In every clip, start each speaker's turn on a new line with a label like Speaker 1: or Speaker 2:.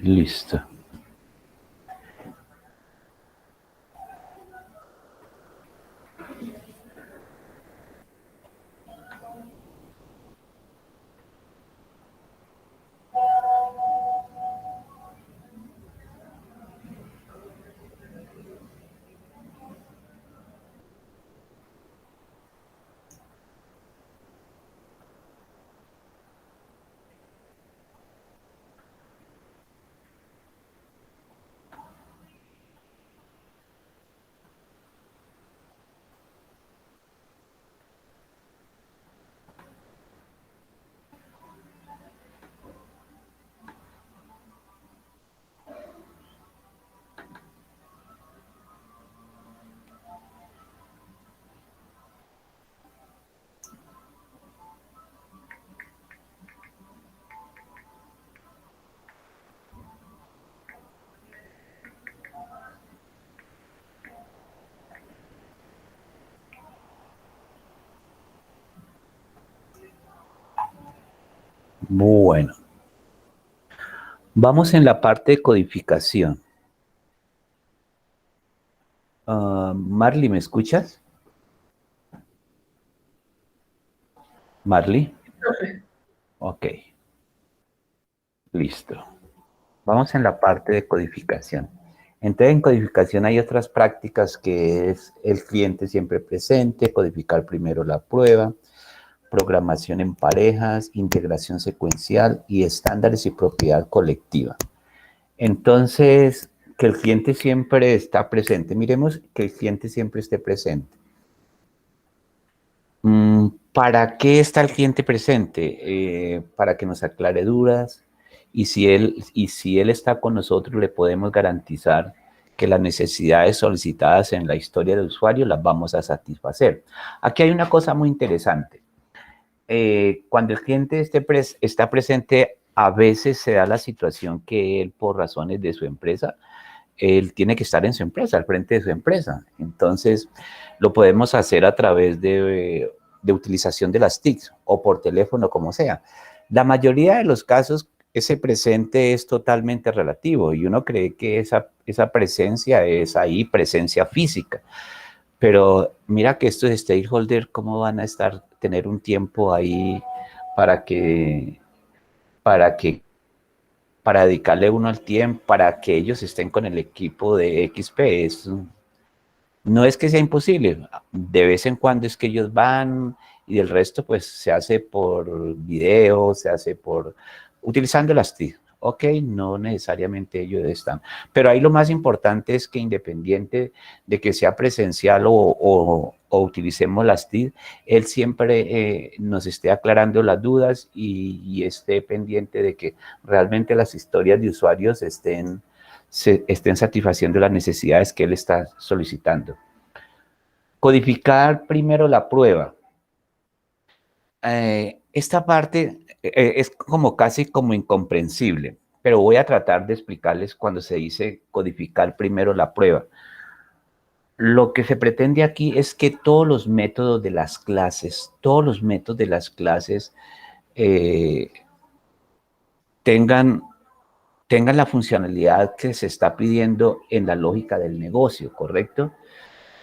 Speaker 1: Listo. Bueno, vamos en la parte de codificación. Marley, ¿me escuchas? Marley. Ok, listo. Vamos en la parte de codificación. Entonces, en codificación hay otras prácticas que es el cliente siempre presente, codificar primero la prueba, programación en parejas, integración secuencial y estándares y propiedad colectiva. Entonces, que el cliente siempre está presente. Miremos que el cliente siempre esté presente. ¿Para qué está el cliente presente? Para que nos aclare dudas y si él está con nosotros le podemos garantizar que las necesidades solicitadas en la historia del usuario las vamos a satisfacer. Aquí hay una cosa muy interesante. Cuando el cliente está presente, a veces se da la situación que él, por razones de su empresa, él tiene que estar en su empresa, al frente de su empresa. Entonces, lo podemos hacer a través de utilización de las TICs o por teléfono, como sea. La mayoría de los casos, ese presente es totalmente relativo y uno cree que esa presencia es ahí, presencia física. Pero mira que estos stakeholders, ¿cómo van a tener un tiempo ahí para que, para que para dedicarle uno al tiempo, para que ellos estén con el equipo de XP? No es que sea imposible, de vez en cuando es que ellos van y del resto pues se hace por video, se hace utilizando las TIC. Ok, no necesariamente ellos están. Pero ahí lo más importante es que independiente de que sea presencial o utilicemos las TIC, él siempre nos esté aclarando las dudas y esté pendiente de que realmente las historias de usuarios estén satisfaciendo las necesidades que él está solicitando. Codificar primero la prueba. Esta parte es como casi como incomprensible, pero voy a tratar de explicarles cuando se dice codificar primero la prueba. Lo que se pretende aquí es que todos los métodos de las clases, tengan la funcionalidad que se está pidiendo en la lógica del negocio, ¿correcto?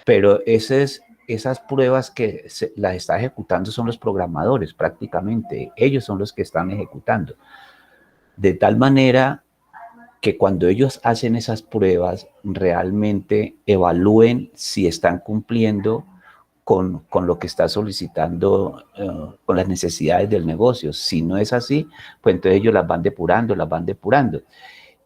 Speaker 1: Pero esas pruebas que las está ejecutando son los programadores prácticamente, ellos son los que están ejecutando. De tal manera que cuando ellos hacen esas pruebas, realmente evalúen si están cumpliendo con lo que está solicitando, con las necesidades del negocio. Si no es así, pues entonces ellos las van depurando,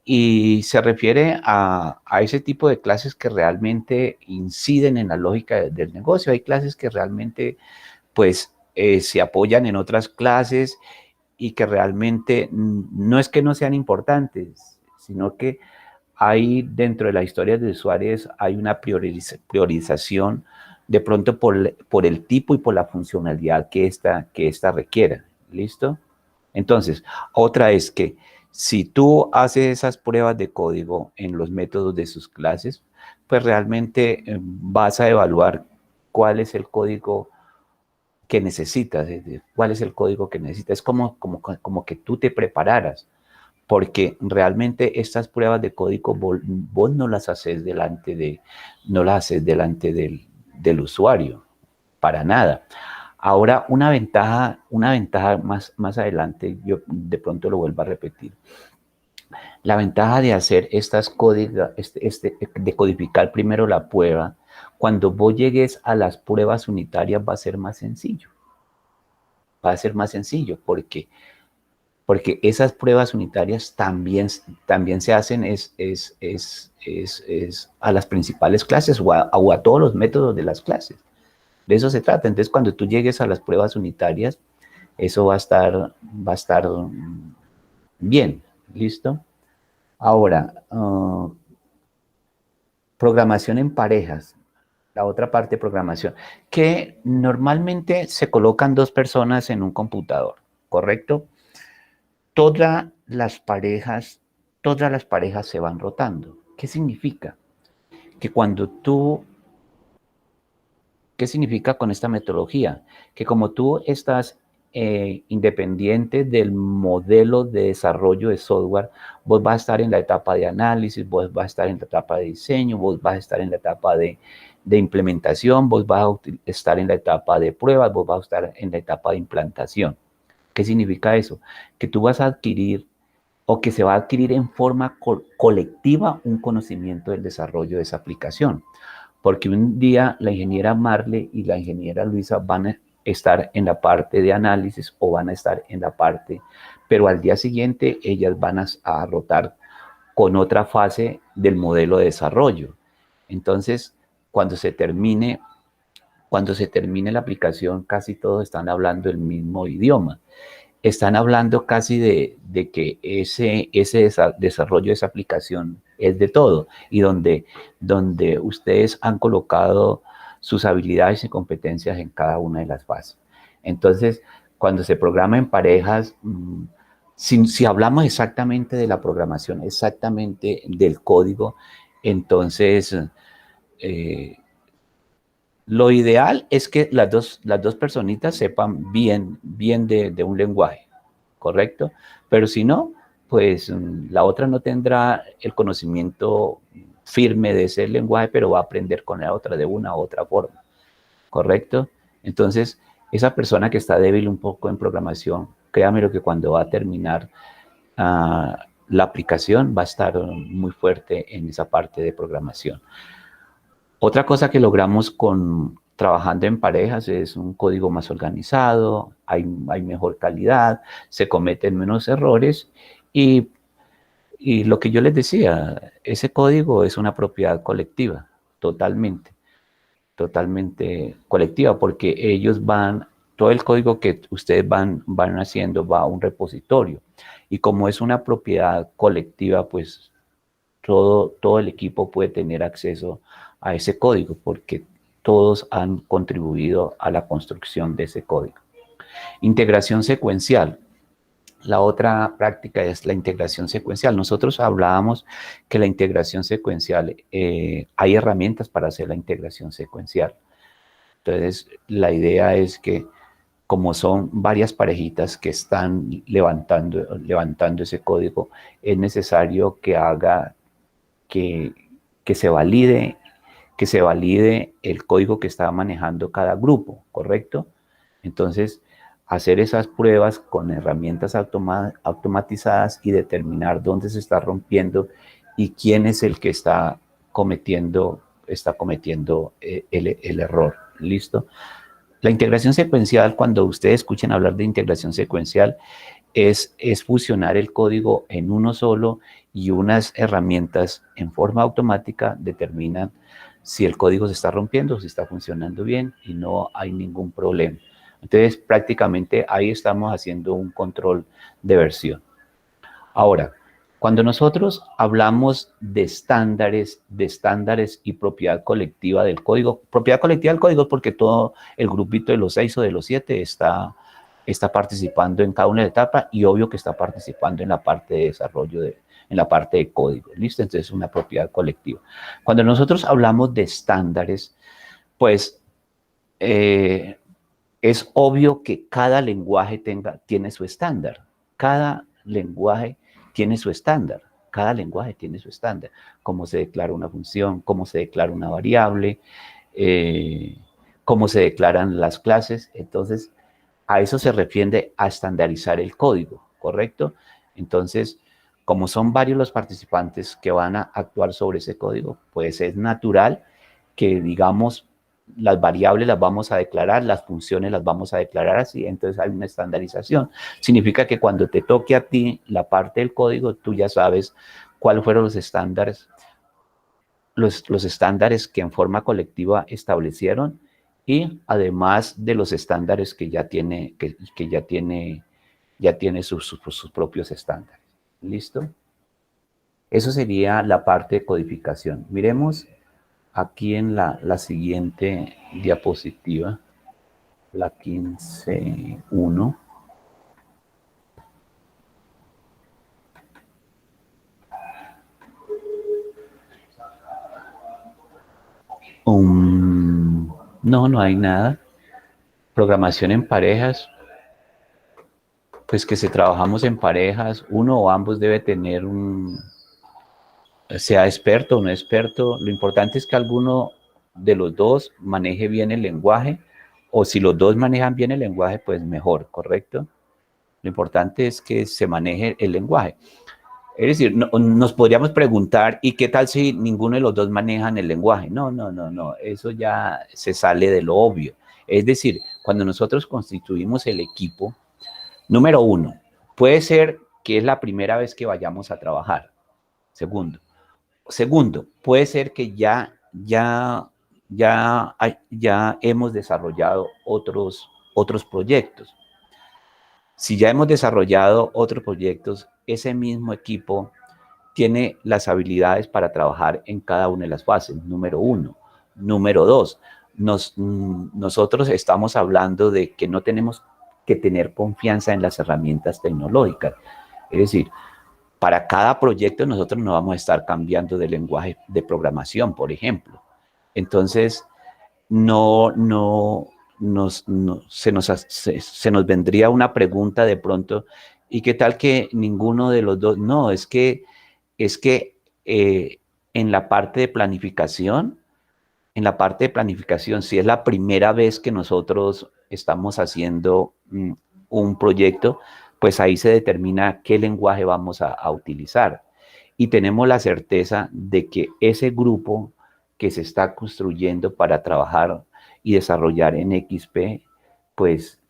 Speaker 1: Y se refiere a ese tipo de clases que realmente inciden en la lógica del negocio. Hay clases que realmente, pues, se apoyan en otras clases y que realmente no es que no sean importantes, sino que hay dentro de la historia de usuarios hay una priorización de pronto por el tipo y por la funcionalidad que esta requiera. ¿Listo? Entonces, otra es que si tú haces esas pruebas de código en los métodos de sus clases, pues realmente vas a evaluar cuál es el código que necesitas, cuál es el código que necesitas. Es como que tú te prepararas porque realmente estas pruebas de código vos no las haces delante del usuario, para nada. Ahora, una ventaja más adelante, yo de pronto lo vuelvo a repetir. La ventaja de hacer estas de codificar primero la prueba, cuando vos llegues a las pruebas unitarias va a ser más sencillo. Va a ser más sencillo porque esas pruebas unitarias también se hacen a las principales clases o a todos los métodos de las clases. De eso se trata. Entonces, cuando tú llegues a las pruebas unitarias, eso va a estar bien. ¿Listo? Ahora, programación en parejas. La otra parte de programación, que normalmente se colocan dos personas en un computador, ¿correcto? Todas las parejas, todas las parejas se van rotando. ¿Qué significa? Que cuando tú, ¿qué significa con esta metodología? Que como tú estás independiente del modelo de desarrollo de software, vos vas a estar en la etapa de análisis, vos vas a estar en la etapa de diseño, vos vas a estar en la etapa de implementación, vos vas a estar en la etapa de pruebas, vos vas a estar en la etapa de implantación. ¿Qué significa eso? Que tú vas a adquirir o que se va a adquirir en forma colectiva un conocimiento del desarrollo de esa aplicación. Porque un día la ingeniera Marle y la ingeniera Luisa van a estar en la parte de análisis o van a estar en la parte, pero al día siguiente ellas van a rotar con otra fase del modelo de desarrollo. Entonces, cuando se termine la aplicación, casi todos están hablando el mismo idioma. Están hablando casi de que ese desarrollo de esa aplicación es de todo y donde ustedes han colocado sus habilidades y competencias en cada una de las fases. Entonces, cuando se programa en parejas, si hablamos exactamente de la programación, exactamente del código, entonces lo ideal es que las dos personitas sepan bien de un lenguaje, ¿correcto? Pero si no, pues la otra no tendrá el conocimiento firme de ese lenguaje, pero va a aprender con la otra de una u otra forma, ¿correcto? Entonces, esa persona que está débil un poco en programación, créame lo que cuando va a terminar la aplicación va a estar muy fuerte en esa parte de programación. Otra cosa que logramos trabajando en parejas es un código más organizado, hay mejor calidad, se cometen menos errores y lo que yo les decía, ese código es una propiedad colectiva, totalmente colectiva, porque todo el código que ustedes van haciendo va a un repositorio y como es una propiedad colectiva, pues todo el equipo puede tener acceso a ese código porque todos han contribuido a la construcción de ese código. Integración secuencial. La otra práctica es la integración secuencial. Nosotros hablábamos que la integración secuencial, hay herramientas para hacer la integración secuencial. Entonces, la idea es que como son varias parejitas que están levantando ese código, es necesario que, que se valide el código que está manejando cada grupo, ¿correcto? Entonces, hacer esas pruebas con herramientas automatizadas y determinar dónde se está rompiendo y quién es el que está cometiendo el error. ¿Listo? La integración secuencial, cuando ustedes escuchen hablar de integración secuencial, es fusionar el código en uno solo y unas herramientas en forma automática determinan si el código se está rompiendo, si está funcionando bien y no hay ningún problema. Entonces, prácticamente ahí estamos haciendo un control de versión. Ahora, cuando nosotros hablamos de estándares y propiedad colectiva del código, propiedad colectiva del código porque todo el grupito de los 6 o de los 7 está participando en cada una de las etapas y obvio que está participando en la parte de desarrollo, en la parte de código, ¿listo? Entonces es una propiedad colectiva. Cuando nosotros hablamos de estándares, pues es obvio que cada lenguaje tiene su estándar. Cada lenguaje tiene su estándar. Cada lenguaje tiene su estándar. Cómo se declara una función, cómo se declara una variable, cómo se declaran las clases. Entonces, a eso se refiere a estandarizar el código, ¿correcto? Entonces, como son varios los participantes que van a actuar sobre ese código, pues es natural que, digamos, las variables las vamos a declarar, las funciones las vamos a declarar así, entonces hay una estandarización. Significa que cuando te toque a ti la parte del código, tú ya sabes cuáles fueron los estándares, los estándares que en forma colectiva establecieron y además de los estándares que ya tiene, ya tiene sus propios estándares. ¿Listo? Eso sería la parte de codificación. Miremos aquí en la siguiente diapositiva, la 15.1. No hay nada. Programación en parejas, pues que si trabajamos en parejas, uno o ambos debe tener sea experto o no experto. Lo importante es que alguno de los dos maneje bien el lenguaje, o si los dos manejan bien el lenguaje, pues mejor, ¿correcto? Lo importante es que se maneje el lenguaje. Es decir, nos podríamos preguntar, ¿y qué tal si ninguno de los dos manejan el lenguaje? No, eso ya se sale de lo obvio. Es decir, cuando nosotros constituimos el equipo, número uno, puede ser que es la primera vez que vayamos a trabajar. Segundo, puede ser que ya hemos desarrollado otros proyectos. Si ya hemos desarrollado otros proyectos, ese mismo equipo tiene las habilidades para trabajar en cada una de las fases, número uno. Número dos, nosotros estamos hablando de que no tenemos que tener confianza en las herramientas tecnológicas. Es decir, para cada proyecto nosotros no vamos a estar cambiando de lenguaje de programación, por ejemplo. Entonces, se nos vendría una pregunta de pronto, ¿y qué tal que ninguno de los dos? No, es que en la parte de planificación, si es la primera vez que nosotros estamos haciendo un proyecto, pues ahí se determina qué lenguaje vamos a utilizar. Y tenemos la certeza de que ese grupo que se está construyendo para trabajar y desarrollar en XP, pues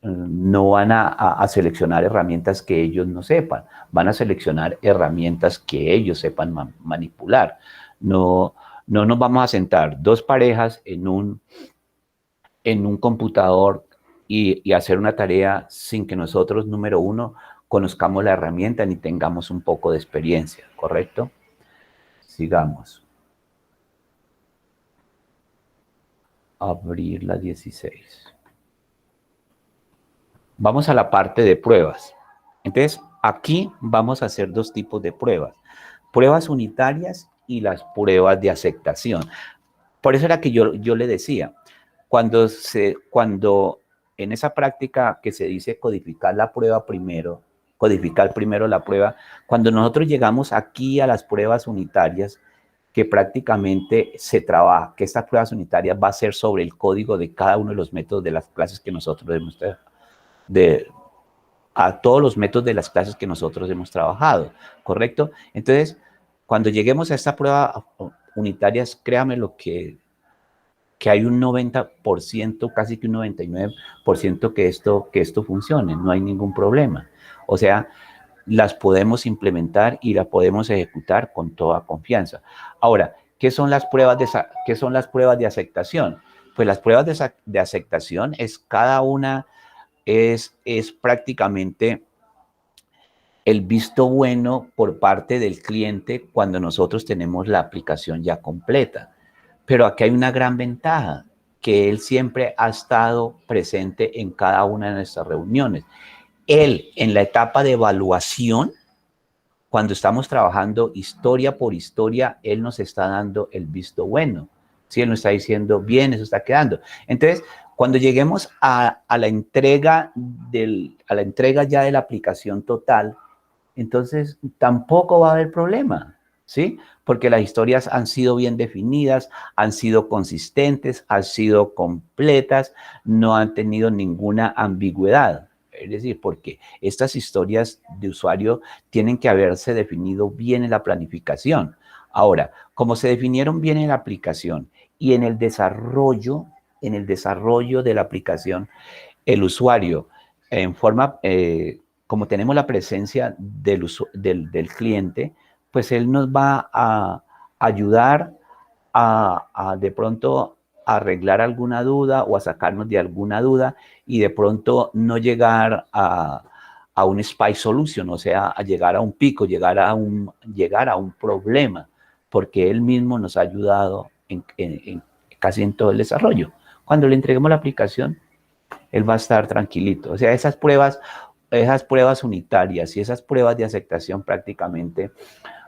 Speaker 1: no van a seleccionar herramientas que ellos no sepan, van a seleccionar herramientas que ellos sepan manipular. No nos vamos a sentar dos parejas en un computador y hacer una tarea sin que nosotros, número uno, conozcamos la herramienta ni tengamos un poco de experiencia, ¿correcto? Sigamos. Abrir la 16. Vamos a la parte de pruebas. Entonces, aquí vamos a hacer dos tipos de pruebas. Pruebas unitarias y las pruebas de aceptación. Por eso era que yo le decía, cuando en esa práctica que se dice codificar la prueba primero, codificar primero la prueba, cuando nosotros llegamos aquí a las pruebas unitarias, que prácticamente se trabaja, que estas pruebas unitarias va a ser sobre el código de cada uno de los métodos de las clases que nosotros hemos a todos los métodos de las clases que nosotros hemos trabajado, ¿correcto? Entonces, cuando lleguemos a esta prueba unitarias, créame lo que hay un 90%, casi que un 99% que esto funcione, no hay ningún problema. O sea, las podemos implementar y las podemos ejecutar con toda confianza. Ahora, ¿qué son las pruebas de aceptación? Pues las pruebas de aceptación cada una es prácticamente el visto bueno por parte del cliente cuando nosotros tenemos la aplicación ya completa. Pero aquí hay una gran ventaja, que él siempre ha estado presente en cada una de nuestras reuniones. Él, en la etapa de evaluación, cuando estamos trabajando historia por historia, él nos está dando el visto bueno. ¿Sí? Él nos está diciendo, bien, eso está quedando. Entonces, cuando lleguemos a la entrega ya de la aplicación total, entonces tampoco va a haber problema, ¿sí? Porque las historias han sido bien definidas, han sido consistentes, han sido completas, no han tenido ninguna ambigüedad. Es decir, porque estas historias de usuario tienen que haberse definido bien en la planificación. Ahora, como se definieron bien en la aplicación y en el desarrollo de la aplicación, el usuario, en forma, como tenemos la presencia del cliente, pues él nos va a ayudar a de pronto arreglar alguna duda o a sacarnos de alguna duda y de pronto no llegar a un spy solution, o sea, a llegar a un pico, llegar a un problema, porque él mismo nos ha ayudado casi en todo el desarrollo. Cuando le entreguemos la aplicación, él va a estar tranquilito. O sea, esas pruebas unitarias y esas pruebas de aceptación prácticamente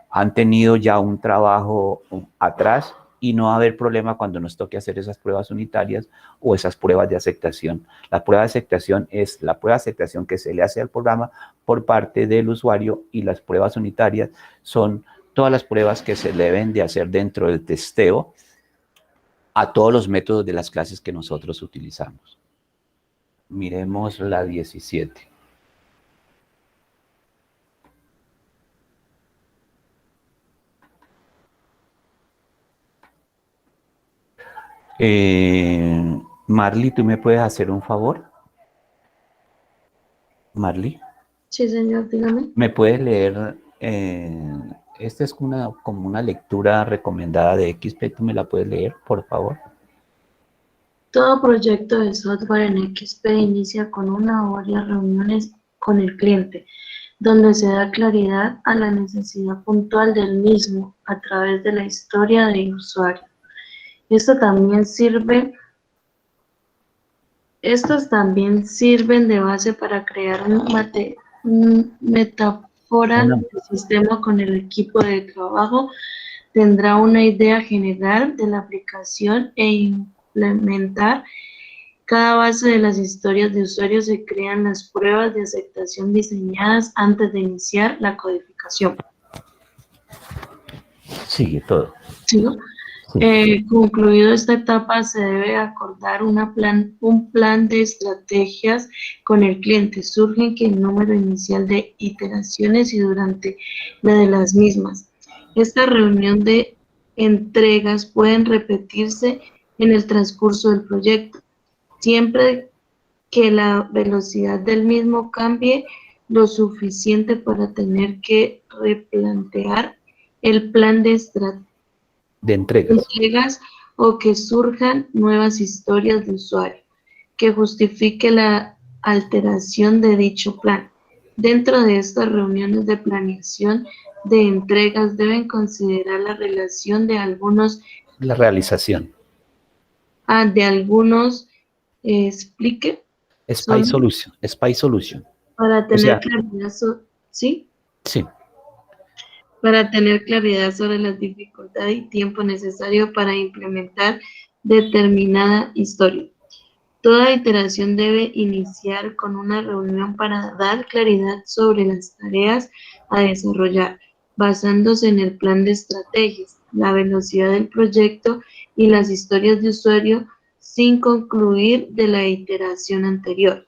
Speaker 1: han tenido ya un trabajo atrás y no va a haber problema cuando nos toque hacer esas pruebas unitarias o esas pruebas de aceptación. La prueba de aceptación es la prueba de aceptación que se le hace al programa por parte del usuario, y las pruebas unitarias son todas las pruebas que se deben de hacer dentro del testeo a todos los métodos de las clases que nosotros utilizamos. Miremos la 17. Marley, ¿tú me puedes hacer un favor? Marley,
Speaker 2: Sí, señor, dígame.
Speaker 1: ¿me puedes leer? Esta es como una lectura recomendada de XP. ¿Tú me la puedes leer, por favor?
Speaker 2: Todo proyecto de software en XP inicia con una o varias reuniones con el cliente, donde se da claridad a la necesidad puntual del mismo a través de la historia del usuario. Estos también sirven de base para crear un metáfora
Speaker 1: Una,
Speaker 2: del sistema con el equipo de trabajo. Tendrá una idea general de la aplicación e implementar cada base de las historias de usuario. Se crean las pruebas de aceptación diseñadas antes de iniciar la codificación.
Speaker 1: sigue todo.
Speaker 2: ¿Sigo?
Speaker 1: Sí.
Speaker 2: Concluido esta etapa, se debe acordar un plan de estrategias con el cliente. Surgen que el número inicial de iteraciones y durante la de las mismas. Esta reunión de entregas pueden repetirse en el transcurso del proyecto, siempre que la velocidad del mismo cambie lo suficiente para tener que replantear el plan de
Speaker 1: Entregas.
Speaker 2: entregas o que surjan nuevas historias de usuario que justifique la alteración de dicho plan. Dentro de estas reuniones de planeación de entregas deben considerar la relación de algunos
Speaker 1: La realización.
Speaker 2: explique
Speaker 1: Spy
Speaker 2: solo
Speaker 1: Solution. Spy Solution.
Speaker 2: para
Speaker 1: O
Speaker 2: tener
Speaker 1: sea,
Speaker 2: claridad, ¿sí?
Speaker 1: sí.
Speaker 2: Para tener claridad sobre la dificultad y tiempo necesario para implementar determinada historia. Toda iteración debe iniciar con una reunión para dar claridad sobre las tareas a desarrollar, basándose en el plan de estrategias, la velocidad del proyecto y las historias de usuario sin concluir de la iteración anterior.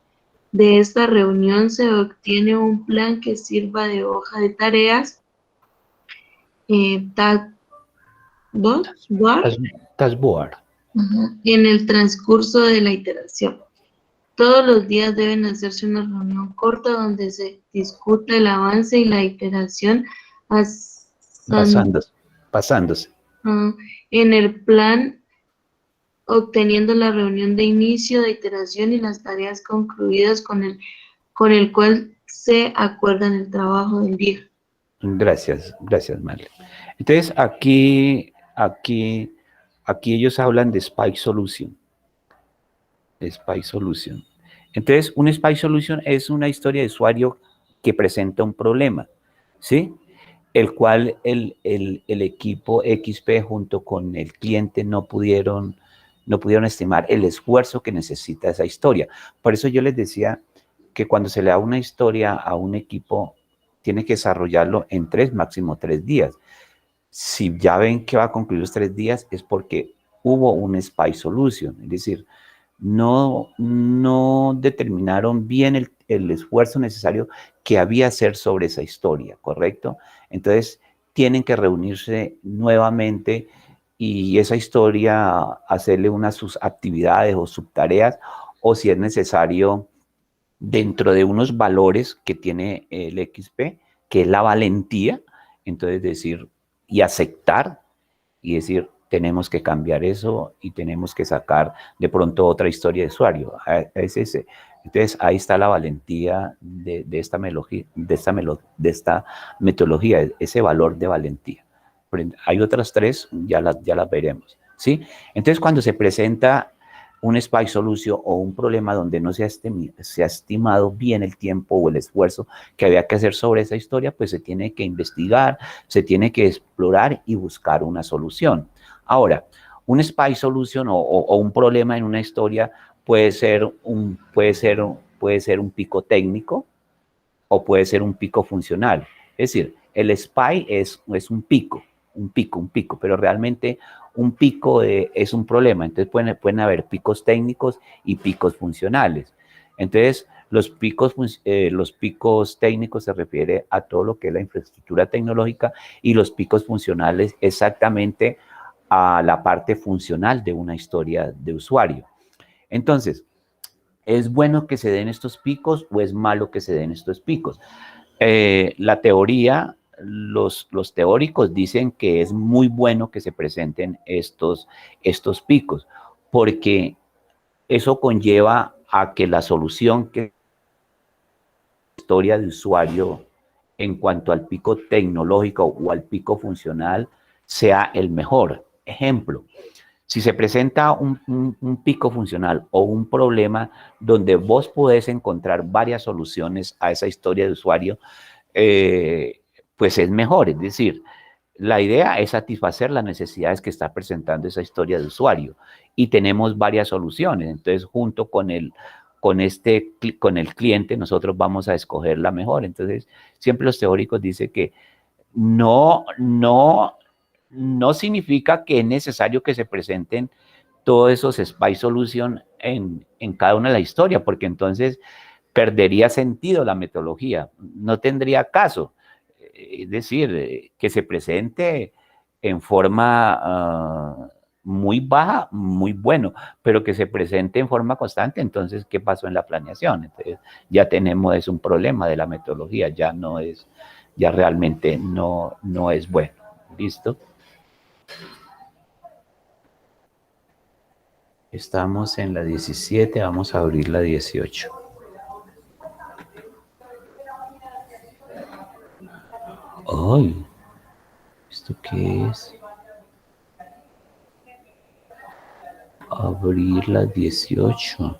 Speaker 2: De esta reunión se obtiene un plan que sirva de hoja de tareas, dashboard,
Speaker 1: Dashboard.
Speaker 2: en el transcurso de la iteración. Todos los días deben hacerse una reunión corta donde se discute el avance y la iteración
Speaker 1: Pasándose.
Speaker 2: en el plan, obteniendo la reunión de inicio de iteración y las tareas concluidas con el cual se acuerdan el trabajo del día.
Speaker 1: Gracias, Marley. Entonces, aquí ellos hablan de Spy Solution. Spy Solution. Entonces, un Spy Solution es una historia de usuario que presenta un problema, ¿sí? El cual el equipo XP junto con el cliente no pudieron estimar el esfuerzo que necesita esa historia. Por eso yo les decía que cuando se le da una historia a un equipo tiene que desarrollarlo en 3, máximo 3 días. Si ya ven que va a concluir los 3 días, es porque hubo un SPY solution, es decir, no determinaron bien el esfuerzo necesario que había hacer sobre esa historia, ¿correcto? Entonces, tienen que reunirse nuevamente y esa historia hacerle unas sus actividades o subtareas, o si es necesario, dentro de unos valores que tiene el XP, que es la valentía, entonces decir y aceptar y decir, tenemos que cambiar eso y tenemos que sacar de pronto otra historia de usuario. Es ese. Entonces, ahí está la valentía de esta metodología, ese valor de valentía. Hay otras 3, ya las veremos, ¿sí? Entonces, cuando se presenta un SPY solution o un problema donde no se ha estimado bien el tiempo o el esfuerzo que había que hacer sobre esa historia, pues se tiene que investigar, se tiene que explorar y buscar una solución. Ahora, un SPY solution o un problema en una historia puede ser un pico técnico o puede ser un pico funcional. Es decir, el SPY es un pico, pero realmente un pico es un problema. Entonces pueden haber picos técnicos y picos funcionales. Entonces, los picos técnicos se refiere a todo lo que es la infraestructura tecnológica, y los picos funcionales exactamente a la parte funcional de una historia de usuario. Entonces, ¿es bueno que se den estos picos o es malo que se den estos picos? La teoría, los teóricos dicen que es muy bueno que se presenten estos picos, porque eso conlleva a que la solución que historia de usuario en cuanto al pico tecnológico o al pico funcional sea el mejor. Ejemplo, si se presenta un pico funcional o un problema donde vos podés encontrar varias soluciones a esa historia de usuario, pues es mejor. Es decir, la idea es satisfacer las necesidades que está presentando esa historia de usuario y tenemos varias soluciones. Entonces, junto con el cliente, nosotros vamos a escoger la mejor. Entonces, siempre los teóricos dicen que no significa que es necesario que se presenten todos esos SPY solution en cada una de las historias, porque entonces perdería sentido la metodología, no tendría caso. Es decir, que se presente en forma muy baja, muy bueno, pero que se presente en forma constante, entonces, ¿qué pasó en la planeación? Entonces, ya tenemos, es un problema de la metodología, ya realmente no es bueno. ¿Listo? Estamos en la 17, vamos a abrir la 18. ¡Ay! ¿Esto qué es? Abrir la 18.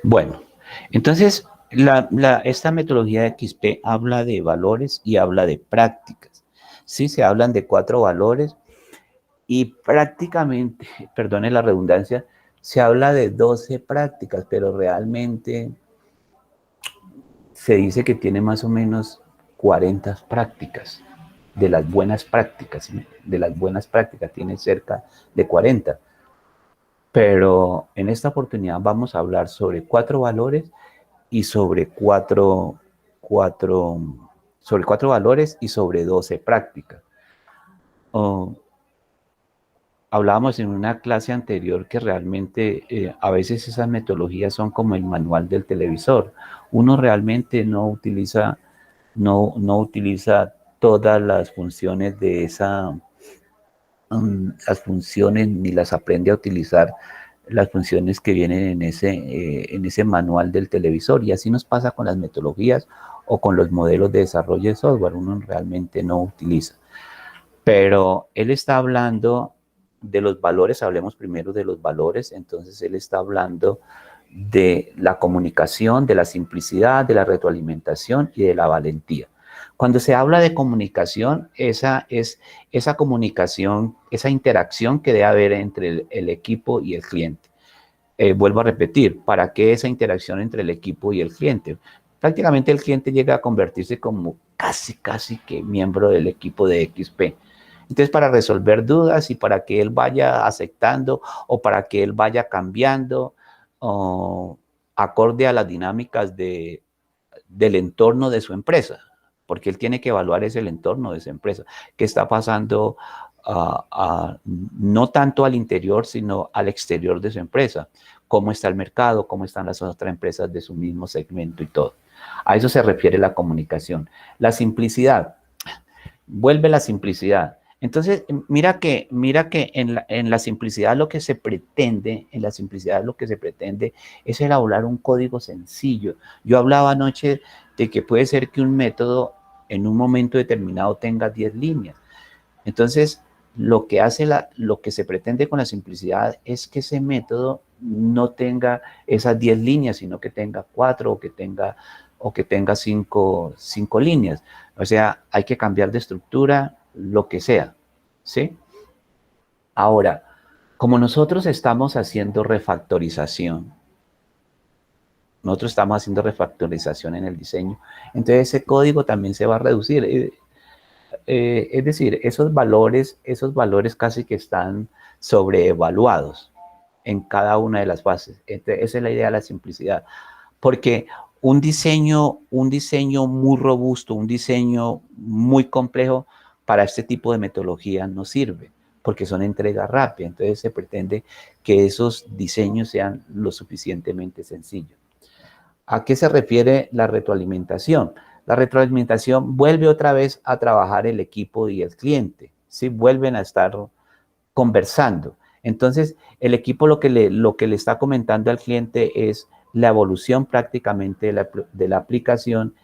Speaker 1: Bueno, entonces esta metodología de XP habla de valores y habla de prácticas. Sí, se hablan de 4 valores y prácticamente, perdone la redundancia, se habla de 12 prácticas, pero realmente se dice que tiene más o menos 40 prácticas, de las buenas prácticas, tiene cerca de 40. Pero en esta oportunidad vamos a hablar sobre 4 valores y sobre 4 valores y sobre 12 prácticas. Hablábamos en una clase anterior que realmente a veces esas metodologías son como el manual del televisor. Uno realmente no utiliza todas las funciones de las funciones, ni las aprende a utilizar las funciones que vienen en ese manual del televisor. Y así nos pasa con las metodologías o con los modelos de desarrollo de software. Uno realmente no utiliza. Pero él está hablando de los valores, hablemos primero de los valores. Entonces él está hablando de la comunicación, de la simplicidad, de la retroalimentación y de la valentía. Cuando se habla de comunicación, esa comunicación, esa interacción que debe haber entre el equipo y el cliente. vuelvo a repetir, ¿para qué esa interacción entre el equipo y el cliente? Prácticamente el cliente llega a convertirse como casi que miembro del equipo de XP. Entonces, para resolver dudas y para que él vaya aceptando o para que él vaya cambiando acorde a las dinámicas del entorno de su empresa, porque él tiene que evaluar ese el entorno de su empresa. ¿Qué está pasando no tanto al interior, sino al exterior de su empresa? ¿Cómo está el mercado? ¿Cómo están las otras empresas de su mismo segmento y todo? A eso se refiere la comunicación. La simplicidad. Vuelve la simplicidad. Entonces, mira que en la simplicidad lo que se pretende, es elaborar un código sencillo. Yo hablaba anoche de que puede ser que un método en un momento determinado tenga 10 líneas. Entonces, lo que se pretende con la simplicidad es que ese método no tenga esas 10 líneas, sino que tenga 4 o que tenga 5 líneas. O sea, hay que cambiar de estructura, lo que sea, ¿sí? Ahora, como nosotros estamos haciendo refactorización en el diseño, entonces ese código también se va a reducir. Es decir, esos valores casi que están sobreevaluados en cada una de las fases. Entonces, esa es la idea de la simplicidad. Porque un diseño muy robusto, un diseño muy complejo para este tipo de metodología no sirve, porque son entregas rápidas. Entonces se pretende que esos diseños sean lo suficientemente sencillos. ¿A qué se refiere la retroalimentación? La retroalimentación vuelve otra vez a trabajar el equipo y el cliente, ¿sí? Vuelven a estar conversando. Entonces, el equipo lo que le está comentando al cliente es la evolución prácticamente de la aplicación,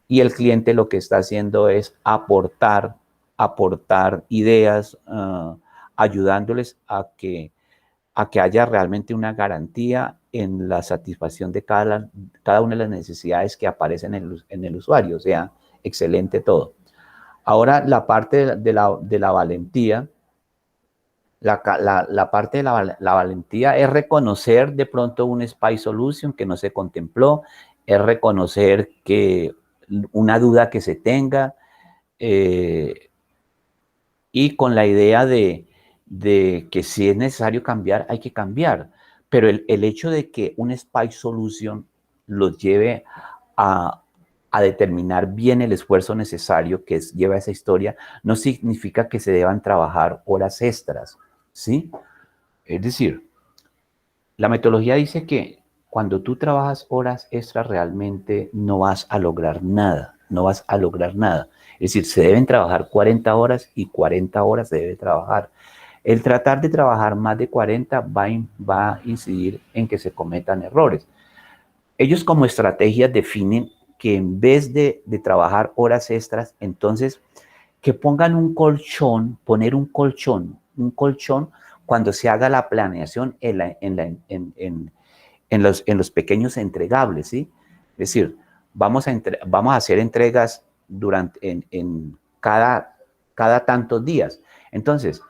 Speaker 1: y el cliente lo que está haciendo es aportar ideas, ayudándoles a que haya realmente una garantía en la satisfacción de cada una de las necesidades que aparecen en el usuario. O sea, excelente todo. Ahora, la parte de la valentía. La parte de la valentía es reconocer de pronto un SPY solution que no se contempló, es reconocer que una duda que se tenga, y con la idea de que si es necesario cambiar, hay que cambiar. Pero el hecho de que un SPY solution los lleve a determinar bien el esfuerzo necesario que lleva esa historia, no significa que se deban trabajar horas extras, ¿sí? Es decir, la metodología dice que cuando tú trabajas horas extras realmente no vas a lograr nada, no vas a lograr nada. Es decir, se deben trabajar 40 horas y 40 horas se debe trabajar. El tratar de trabajar más de 40 va a incidir en que se cometan errores. Ellos como estrategia definen que en vez de trabajar horas extras, entonces que pongan un colchón, poner un colchón cuando se haga la planeación en los pequeños entregables, ¿sí? Es decir, vamos a hacer entregas en cada tantos días. Entonces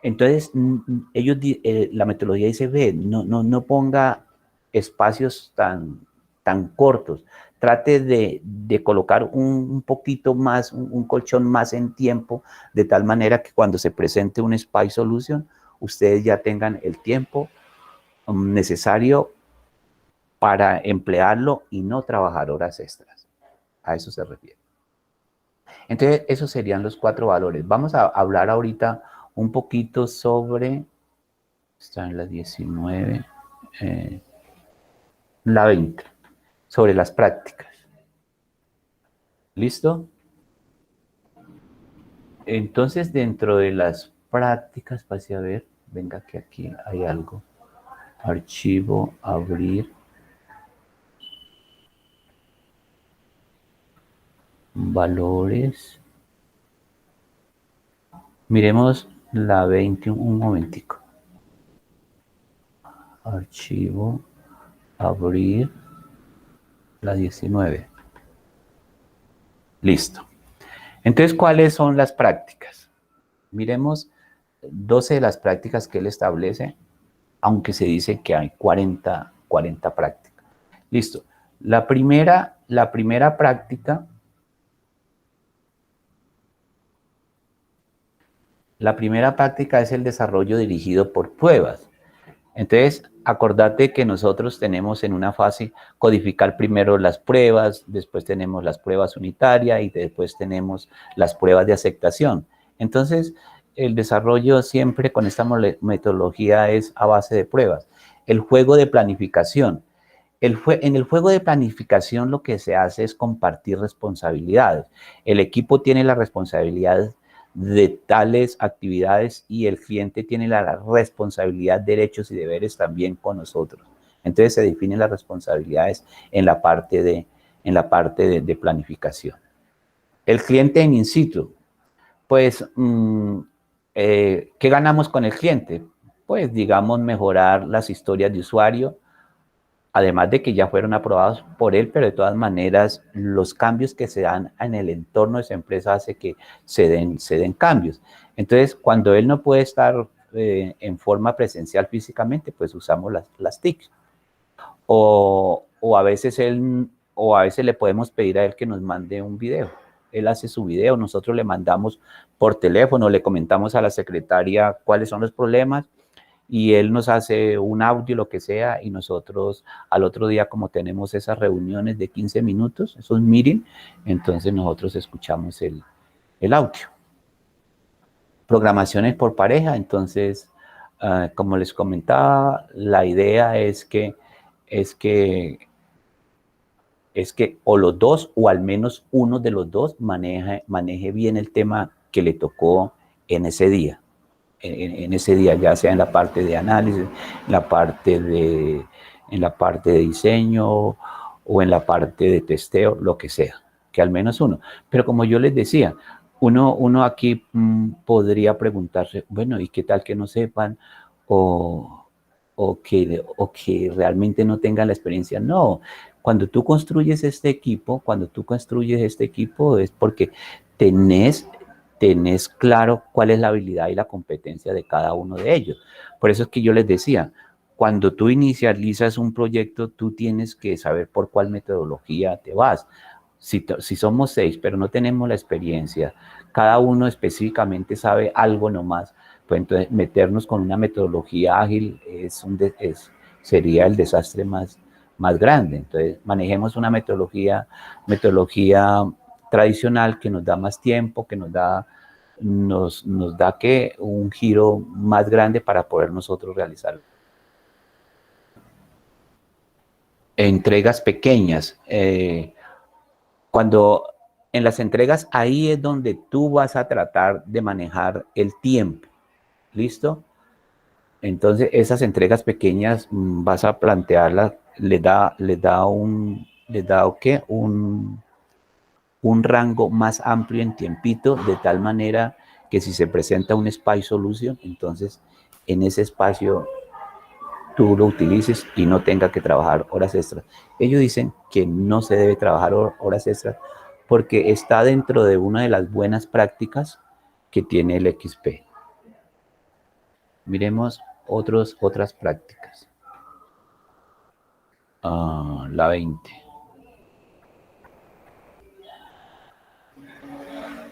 Speaker 1: ellos, la metodología dice, ve, no ponga espacios tan cortos. Trate de colocar un poquito más, un colchón más en tiempo, de tal manera que cuando se presente un SPY Solution, ustedes ya tengan el tiempo necesario para emplearlo y no trabajar horas extras. A eso se refiere. Entonces, esos serían los 4 valores. Vamos a hablar ahorita un poquito sobre, está en la 19, la 20, sobre las prácticas. ¿Listo? Entonces, dentro de las prácticas, pase a ver, venga que aquí hay algo. Archivo, abrir. Valores. Miremos la 20 un momentico. Archivo, abrir, la 19. Listo. Entonces, ¿cuáles son las prácticas? Miremos 12 de las prácticas que él establece. aunque se dice que hay 40 prácticas. Listo. La primera práctica, es el desarrollo dirigido por pruebas. Entonces, acordate que nosotros tenemos en una fase codificar primero las pruebas, después tenemos las pruebas unitarias y después tenemos las pruebas de aceptación. Entonces, el desarrollo siempre con esta metodología es a base de pruebas. El juego de planificación. En el juego de planificación lo que se hace es compartir responsabilidades. El equipo tiene la responsabilidad de tales actividades y el cliente tiene la responsabilidad, derechos y deberes también con nosotros. Entonces se definen las responsabilidades en la parte de planificación. El cliente en in situ, pues, ¿qué ganamos con el cliente? Pues, digamos, mejorar las historias de usuario, además de que ya fueron aprobados por él, pero de todas maneras los cambios que se dan en el entorno de esa empresa hace que se den cambios. Entonces, cuando él no puede estar en forma presencial físicamente, pues usamos las TIC. O a veces le podemos pedir a él que nos mande un video. Él hace su video, nosotros le mandamos por teléfono, le comentamos a la secretaria cuáles son los problemas, y él nos hace un audio, lo que sea, y nosotros al otro día, como tenemos esas reuniones de 15 minutos, esos meetings, entonces nosotros escuchamos el audio. Programaciones por pareja, entonces, como les comentaba, la idea es que o los dos, o al menos uno de los dos, maneje bien el tema que le tocó en ese día. En ese día, ya sea en la parte de análisis, en la parte de diseño o en la parte de testeo, lo que sea, que al menos uno. Pero como yo les decía, uno aquí podría preguntarse, bueno, ¿y qué tal que no sepan o que realmente no tengan la experiencia? No, cuando tú construyes este equipo es porque tenés claro cuál es la habilidad y la competencia de cada uno de ellos. Por eso es que yo les decía, cuando tú inicializas un proyecto, tú tienes que saber por cuál metodología te vas. Si somos 6, pero no tenemos la experiencia, cada uno específicamente sabe algo nomás, pues entonces meternos con una metodología ágil sería el desastre más grande. Entonces manejemos una metodología tradicional que nos da más tiempo, que nos da un giro más grande para poder nosotros realizarlo. Entregas pequeñas. Cuando en las entregas, ahí es donde tú vas a tratar de manejar el tiempo. ¿Listo? Entonces, esas entregas pequeñas vas a plantearlas, les da un rango más amplio en tiempito, de tal manera que si se presenta un SPY Solution, entonces en ese espacio tú lo utilices y no tenga que trabajar horas extras. Ellos dicen que no se debe trabajar horas extras porque está dentro de una de las buenas prácticas que tiene el XP. Miremos otras prácticas. La 20.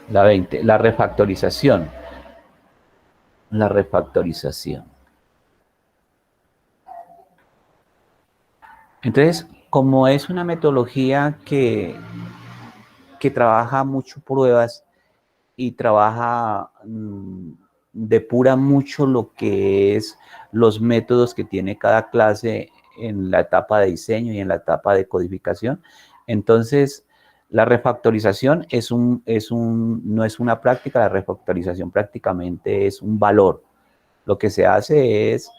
Speaker 1: La 20, la refactorización. La refactorización. Entonces, como es una metodología que trabaja mucho pruebas y depura mucho lo que es los métodos que tiene cada clase en la etapa de diseño y en la etapa de codificación, entonces la refactorización no es una práctica, la refactorización prácticamente es un valor. Lo que se hace es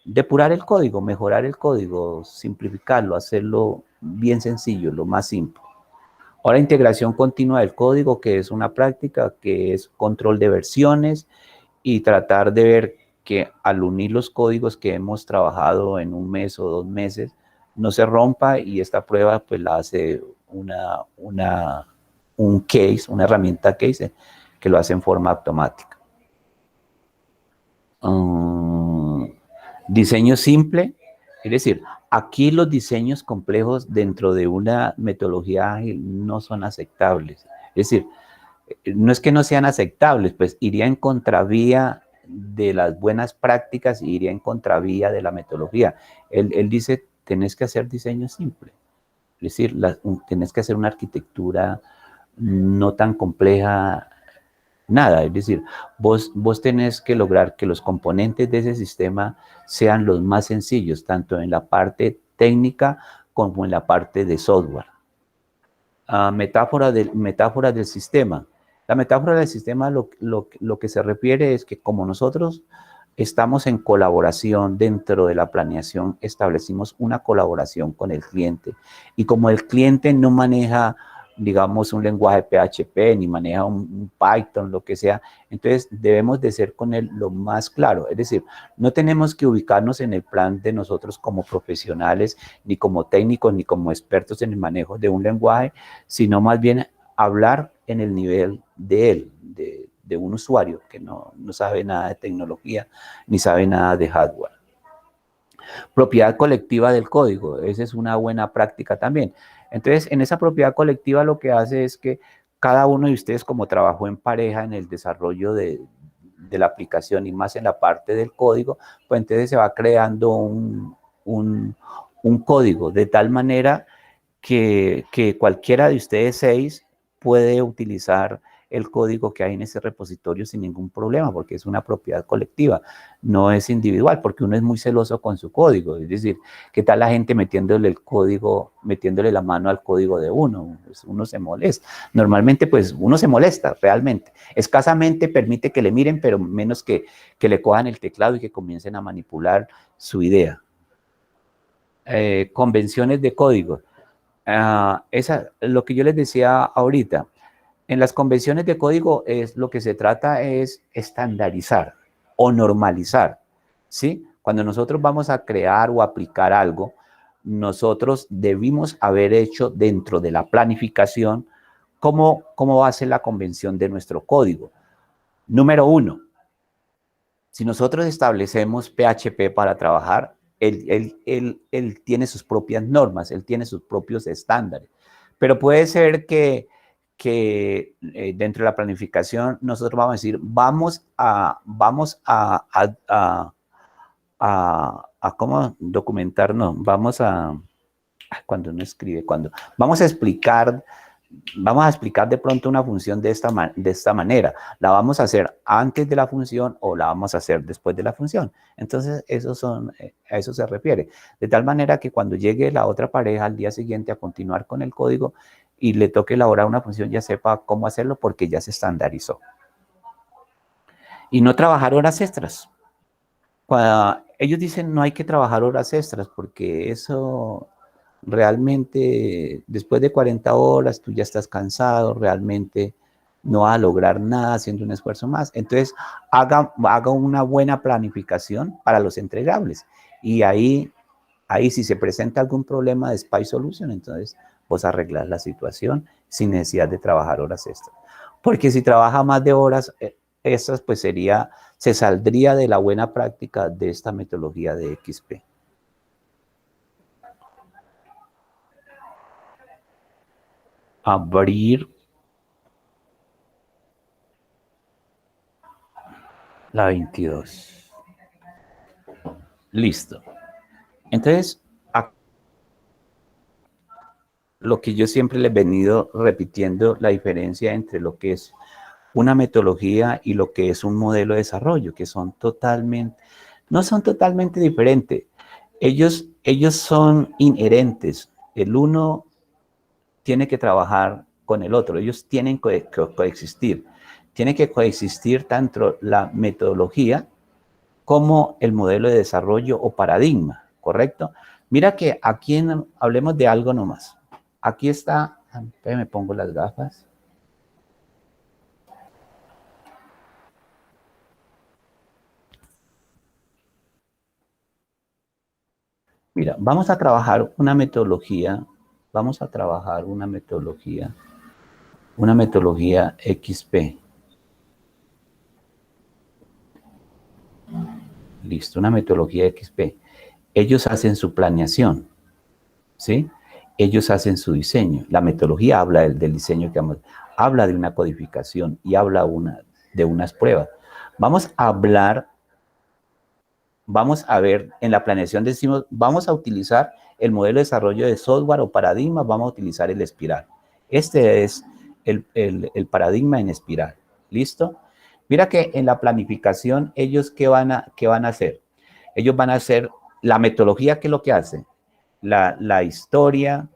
Speaker 1: depurar el código, mejorar el código, simplificarlo, hacerlo bien sencillo, lo más simple. Ahora, integración continua del código, que es una práctica, que es control de versiones y tratar de ver que al unir los códigos que hemos trabajado en un mes o 2 meses, no se rompa, y esta prueba pues la hace un case, una herramienta case que lo hace en forma automática. Diseño simple, es decir, aquí los diseños complejos dentro de una metodología ágil no son aceptables. Es decir, no es que no sean aceptables, pues iría en contravía de las buenas prácticas y iría en contravía de la metodología. Él dice, tenés que hacer diseño simple. Es decir, tenés que hacer una arquitectura no tan compleja, nada. Es decir, vos tenés que lograr que los componentes de ese sistema sean los más sencillos, tanto en la parte técnica como en la parte de software. Metáfora del sistema. La metáfora del sistema lo que se refiere es que como nosotros estamos en colaboración dentro de la planeación, establecimos una colaboración con el cliente. Y como el cliente no maneja, digamos, un lenguaje PHP, ni maneja un Python, lo que sea, entonces debemos de ser con él lo más claro. Es decir, no tenemos que ubicarnos en el plan de nosotros como profesionales, ni como técnicos, ni como expertos en el manejo de un lenguaje, sino más bien hablar en el nivel de él, de un usuario que no sabe nada de tecnología, ni sabe nada de hardware. Propiedad colectiva del código, esa es una buena práctica también. Entonces, en esa propiedad colectiva lo que hace es que cada uno de ustedes, como trabajó en pareja en el desarrollo de la aplicación y más en la parte del código, pues entonces se va creando un código de tal manera que cualquiera de ustedes 6 puede utilizar el código que hay en ese repositorio sin ningún problema, porque es una propiedad colectiva, no es individual, porque uno es muy celoso con su código. Es decir, ¿qué tal la gente metiéndole el código, metiéndole la mano al código de uno? Pues uno se molesta. Normalmente, pues, uno se molesta realmente. Escasamente permite que le miren, pero menos que le cojan el teclado y que comiencen a manipular su idea. Convenciones de código. Lo que yo les decía ahorita, en las convenciones de código lo que se trata es estandarizar o normalizar, ¿sí? Cuando nosotros vamos a crear o aplicar algo, nosotros debimos haber hecho dentro de la planificación cómo va a ser la convención de nuestro código. Número 1, si nosotros establecemos PHP para trabajar, él tiene sus propias normas, él tiene sus propios estándares, pero puede ser que dentro de la planificación nosotros vamos a decir, vamos a ¿cómo documentarnos? Cuando uno escribe, vamos a explicar de pronto una función de esta manera. La vamos a hacer antes de la función o la vamos a hacer después de la función. Entonces, a eso se refiere. De tal manera que cuando llegue la otra pareja al día siguiente a continuar con el código y le toque elaborar una función, ya sepa cómo hacerlo porque ya se estandarizó. Y no trabajar horas extras. Cuando ellos dicen no hay que trabajar horas extras porque eso realmente después de 40 horas tú ya estás cansado, realmente no vas a lograr nada haciendo un esfuerzo más. Entonces, haga una buena planificación para los entregables. Y ahí si se presenta algún problema de Spy Solution, entonces vos arreglas la situación sin necesidad de trabajar horas extras. Porque si trabaja más de horas extras, pues se saldría de la buena práctica de esta metodología de XP. Abrir la 22. Listo. Entonces, lo que yo siempre les he venido repitiendo, la diferencia entre lo que es una metodología y lo que es un modelo de desarrollo, que no son totalmente diferentes. Ellos son inherentes. El uno tiene que trabajar con el otro. Ellos tienen que coexistir. Tiene que coexistir tanto la metodología como el modelo de desarrollo o paradigma, ¿correcto? Mira que aquí hablemos de algo nomás. Aquí está, me pongo las gafas. Mira, vamos a trabajar una metodología XP. Listo, una metodología XP. Ellos hacen su planeación, ¿sí? Ellos hacen su diseño. La metodología habla del diseño que habla de una codificación y habla de unas pruebas. Vamos a ver, en la planeación decimos, vamos a utilizar el modelo de desarrollo de software o paradigma, vamos a utilizar el espiral. Este es el paradigma en espiral. ¿Listo? Mira que en la planificación, ellos, ¿qué van a hacer? Ellos van a hacer la metodología, ¿qué es lo que hacen? La historia,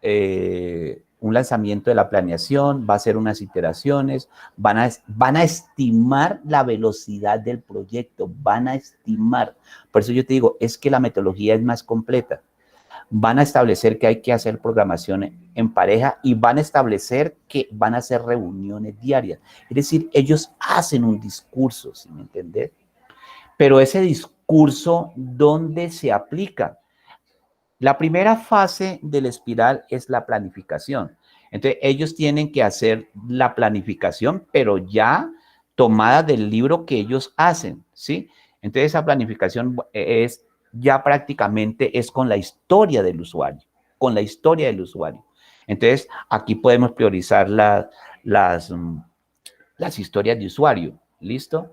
Speaker 1: un lanzamiento de la planeación, va a hacer unas iteraciones, van a estimar la velocidad del proyecto, van a estimar. Por eso yo te digo, es que la metodología es más completa. Van a establecer que hay que hacer programación en pareja y van a establecer que van a hacer reuniones diarias. Es decir, ellos hacen un discurso, ¿sí me entiendes? Pero ese discurso, ¿dónde se aplica? La primera fase del espiral es la planificación. Entonces, ellos tienen que hacer la planificación, pero ya tomada del libro que ellos hacen, ¿sí? Entonces, esa planificación es ya prácticamente es con la historia del usuario, con la historia del usuario. Entonces, aquí podemos priorizar las historias de usuario, ¿listo?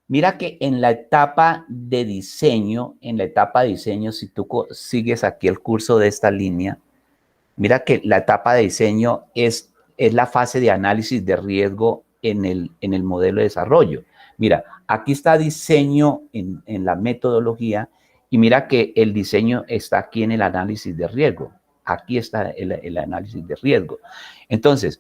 Speaker 1: Mira que en la etapa de diseño, si tú sigues aquí el curso de esta línea, mira que la etapa de diseño es la fase de análisis de riesgo en el modelo de desarrollo. Mira, aquí está diseño en la metodología y mira que el diseño está aquí en el análisis de riesgo. Aquí está el análisis de riesgo. Entonces,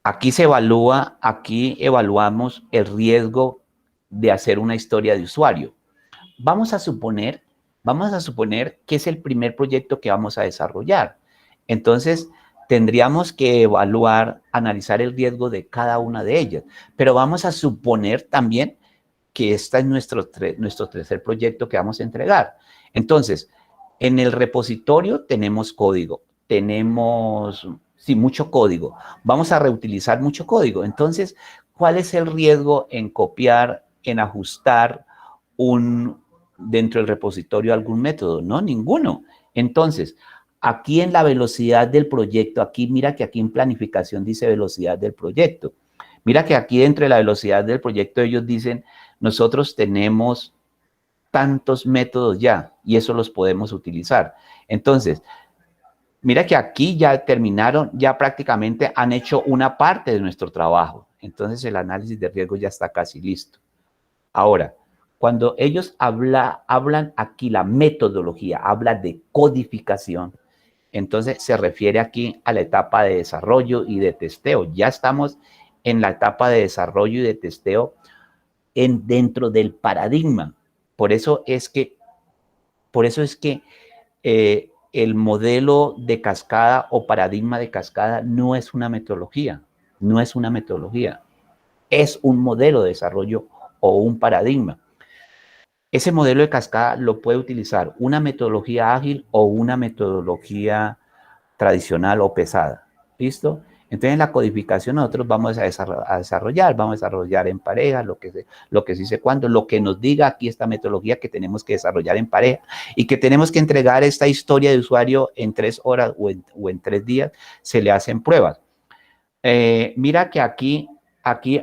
Speaker 1: aquí evaluamos el riesgo de hacer una historia de usuario. Vamos a suponer que es el primer proyecto que vamos a desarrollar. Entonces, tendríamos que analizar el riesgo de cada una de ellas. Pero vamos a suponer también que este es nuestro tercer proyecto que vamos a entregar. Entonces, en el repositorio tenemos código, mucho código. Vamos a reutilizar mucho código. Entonces, ¿cuál es el riesgo en copiar, en ajustar dentro del repositorio algún método? No, ninguno. Entonces, aquí en la velocidad del proyecto, mira que aquí en planificación dice velocidad del proyecto. Mira que aquí dentro de la velocidad del proyecto ellos dicen, nosotros tenemos tantos métodos ya y eso los podemos utilizar. Entonces, mira que aquí ya terminaron, ya prácticamente han hecho una parte de nuestro trabajo. Entonces, el análisis de riesgo ya está casi listo. Ahora, cuando ellos hablan aquí, la metodología, habla de codificación, entonces se refiere aquí a la etapa de desarrollo y de testeo. Ya estamos en la etapa de desarrollo y de testeo dentro del paradigma. Por eso es que el modelo de cascada o paradigma de cascada no es una metodología, es un modelo de desarrollo o un paradigma. Ese modelo de cascada lo puede utilizar una metodología ágil o una metodología tradicional o pesada. ¿Listo? Entonces, en la codificación nosotros vamos a desarrollar en pareja, lo que se dice cuando, lo que nos diga aquí esta metodología que tenemos que desarrollar en pareja y que tenemos que entregar esta historia de usuario en 3 horas o en 3 días, se le hacen pruebas. Mira que aquí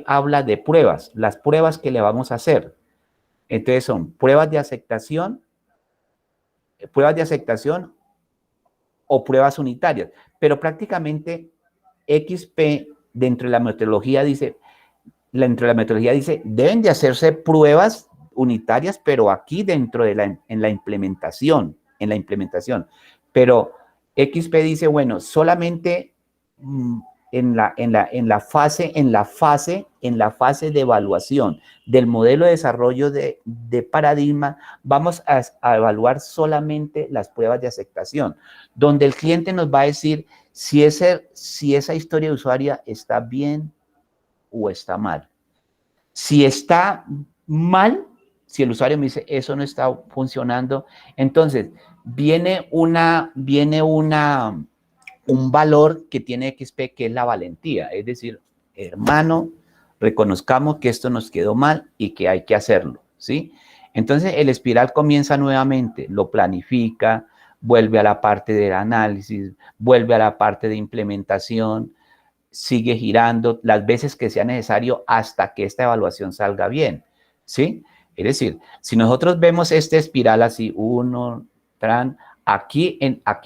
Speaker 1: habla de pruebas, las pruebas que le vamos a hacer. Entonces son pruebas de aceptación o pruebas unitarias, pero prácticamente XP dentro de la metodología dice, deben de hacerse pruebas unitarias, pero aquí dentro de en la implementación, pero XP dice, bueno, solamente en la fase de evaluación del modelo de desarrollo de paradigma, vamos a evaluar solamente las pruebas de aceptación, donde el cliente nos va a decir si esa historia de usuario está bien o está mal. Si está mal, si el usuario me dice eso no está funcionando, entonces viene un valor que tiene XP, que es la valentía. Es decir, hermano, reconozcamos que esto nos quedó mal y que hay que hacerlo, ¿sí? Entonces el espiral comienza nuevamente, lo planifica, vuelve a la parte del análisis, vuelve a la parte de implementación, sigue girando las veces que sea necesario hasta que esta evaluación salga bien, ¿sí? Es decir, si nosotros vemos este espiral así, uno, tran, aquí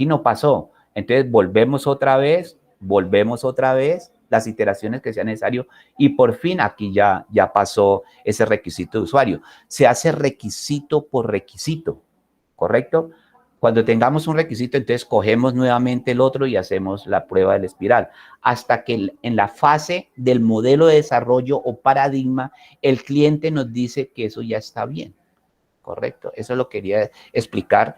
Speaker 1: no pasó, entonces volvemos otra vez, las iteraciones que sea necesario y por fin aquí ya pasó ese requisito de usuario. Se hace requisito por requisito, ¿correcto? Cuando tengamos un requisito, entonces cogemos nuevamente el otro y hacemos la prueba del espiral, hasta que en la fase del modelo de desarrollo o paradigma, el cliente nos dice que eso ya está bien, ¿correcto? Eso lo quería explicar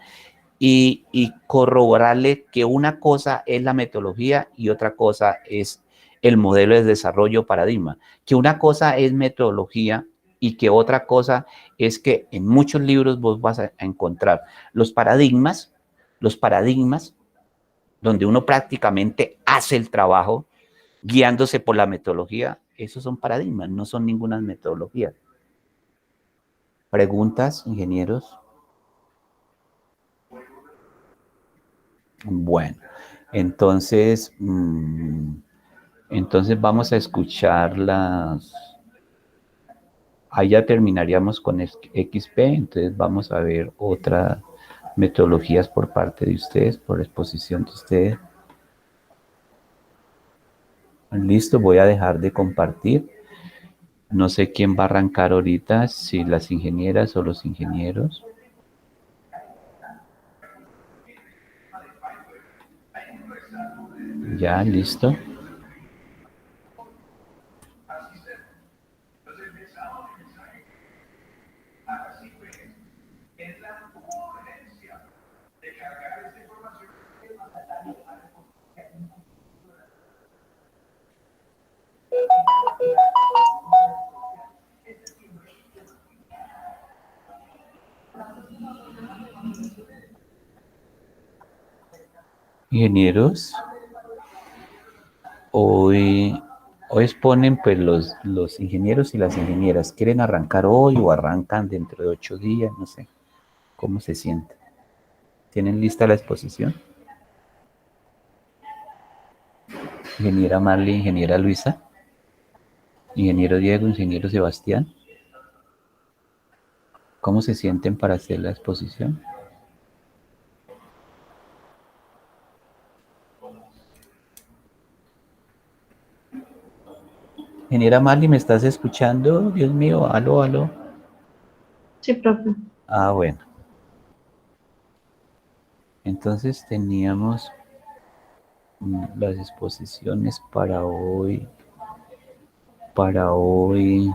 Speaker 1: y corroborarle que una cosa es la metodología y otra cosa es el modelo de desarrollo paradigma, que una cosa es metodología y que otra cosa es que en muchos libros vos vas a encontrar los paradigmas donde uno prácticamente hace el trabajo guiándose por la metodología, esos son paradigmas, no son ninguna metodología. ¿Preguntas, ingenieros? Bueno, entonces, entonces vamos a escuchar las... Ahí ya terminaríamos con XP, entonces vamos a ver otras metodologías por parte de ustedes, por exposición de ustedes. Listo, voy a dejar de compartir. No sé quién va a arrancar ahorita, si las ingenieras o los ingenieros. Ya, listo. Ingenieros, hoy exponen pues los ingenieros y las ingenieras. ¿Quieren arrancar hoy o arrancan dentro de 8 días? No sé. ¿Cómo se sienten? ¿Tienen lista la exposición? Ingeniera Marley, ingeniera Luisa, ingeniero Diego, ingeniero Sebastián. ¿Cómo se sienten para hacer la exposición? Ingeniera Marley, ¿me estás escuchando? Dios mío, aló, aló.
Speaker 2: Sí, profe.
Speaker 1: Ah, bueno. Entonces teníamos las exposiciones para hoy. Para hoy,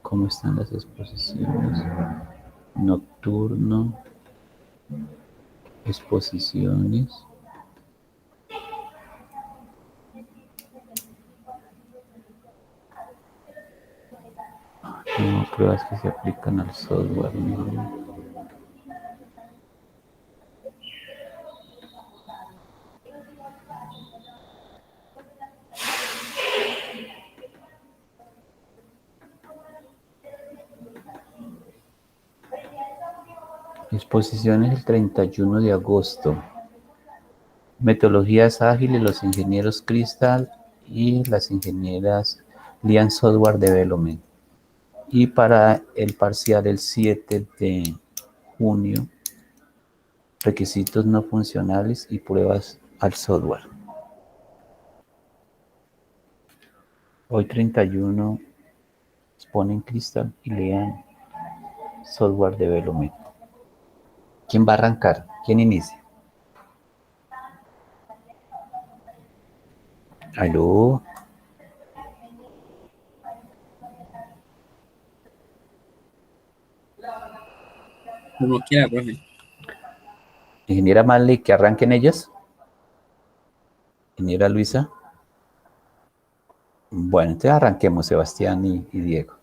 Speaker 1: ¿cómo están las exposiciones? Nocturno, exposiciones. No, pruebas que se aplican al software. No. Exposiciones el 31 de agosto. Metodologías ágiles, los ingenieros Crystal y las ingenieras Lian Software Development. Y para el parcial el 7 de junio, requisitos no funcionales y pruebas al software. Hoy 31 exponen Crystal y Lian Software Development. ¿Quién va a arrancar? ¿Quién inicia? ¿Aló?
Speaker 3: Como quiera, profe.
Speaker 1: Ingeniera Manley, que arranquen ellos. Ingeniera Luisa. Bueno, entonces arranquemos, Sebastián y Diego.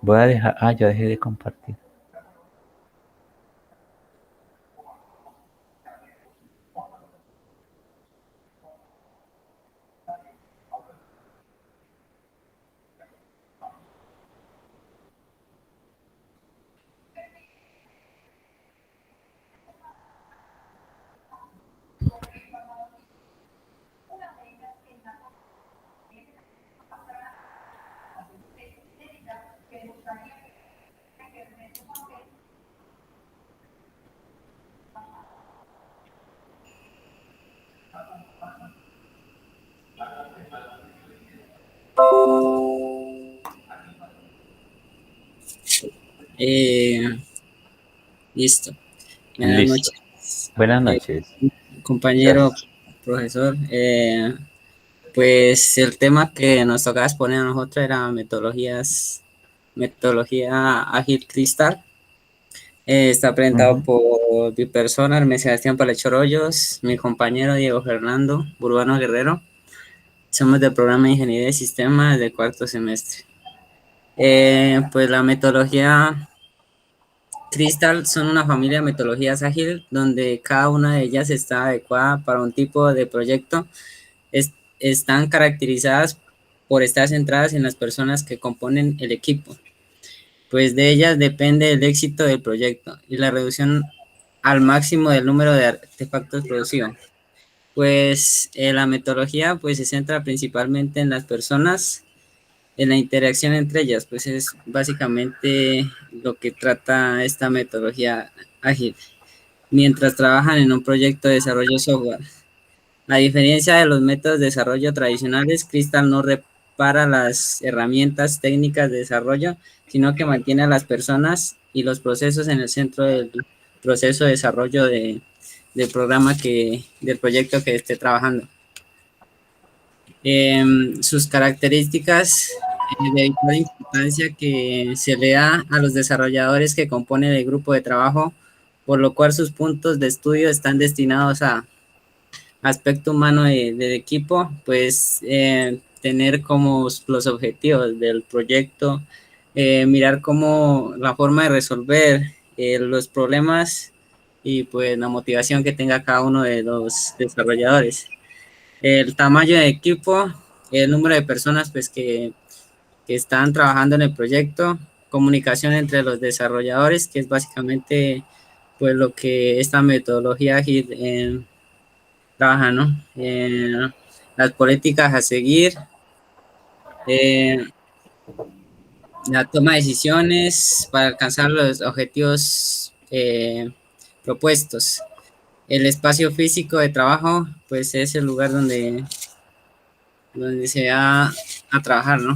Speaker 1: Voy a dejar, ya dejé de compartir.
Speaker 3: Listo. Buenas
Speaker 1: Listo.
Speaker 3: noches,
Speaker 1: Buenas noches.
Speaker 3: compañero,
Speaker 1: Gracias.
Speaker 3: profesor. Pues el tema que nos tocaba exponer a nosotros era metodología ágil cristal. Está presentado
Speaker 1: Ujú.
Speaker 3: por mi persona, Hermes Sebastián Palechor Hoyos, mi compañero Diego Fernando Burbano Guerrero. Somos del programa de Ingeniería de Sistemas del cuarto semestre. Pues la metodología Crystal son una familia de metodologías ágiles donde cada una de ellas está adecuada para un tipo de proyecto. Están caracterizadas por estar centradas en las personas que componen el equipo, pues de ellas depende el éxito del proyecto y la reducción al máximo del número de artefactos producidos. Pues la metodología pues se centra principalmente en las personas, en la interacción entre ellas, pues es básicamente lo que trata esta metodología ágil, mientras trabajan en un proyecto de desarrollo software. A diferencia de los métodos de desarrollo tradicionales, Crystal no repara las herramientas técnicas de desarrollo, sino que mantiene a las personas y los procesos en el centro del proceso de desarrollo del programa del proyecto que esté trabajando. Sus características de vital importancia que se le da a los desarrolladores que componen el grupo de trabajo, por lo cual sus puntos de estudio están destinados a aspecto humano del equipo, pues tener como los objetivos del proyecto, mirar cómo la forma de resolver los problemas y pues la motivación que tenga cada uno de los desarrolladores. El tamaño de equipo, el número de personas pues que están trabajando en el proyecto, comunicación entre los desarrolladores, que es básicamente pues lo que esta metodología ágil trabaja, ¿no? Las políticas a seguir, eh, la toma de decisiones para alcanzar los objetivos propuestos. El espacio físico de trabajo, pues es el lugar donde se va a trabajar, ¿no?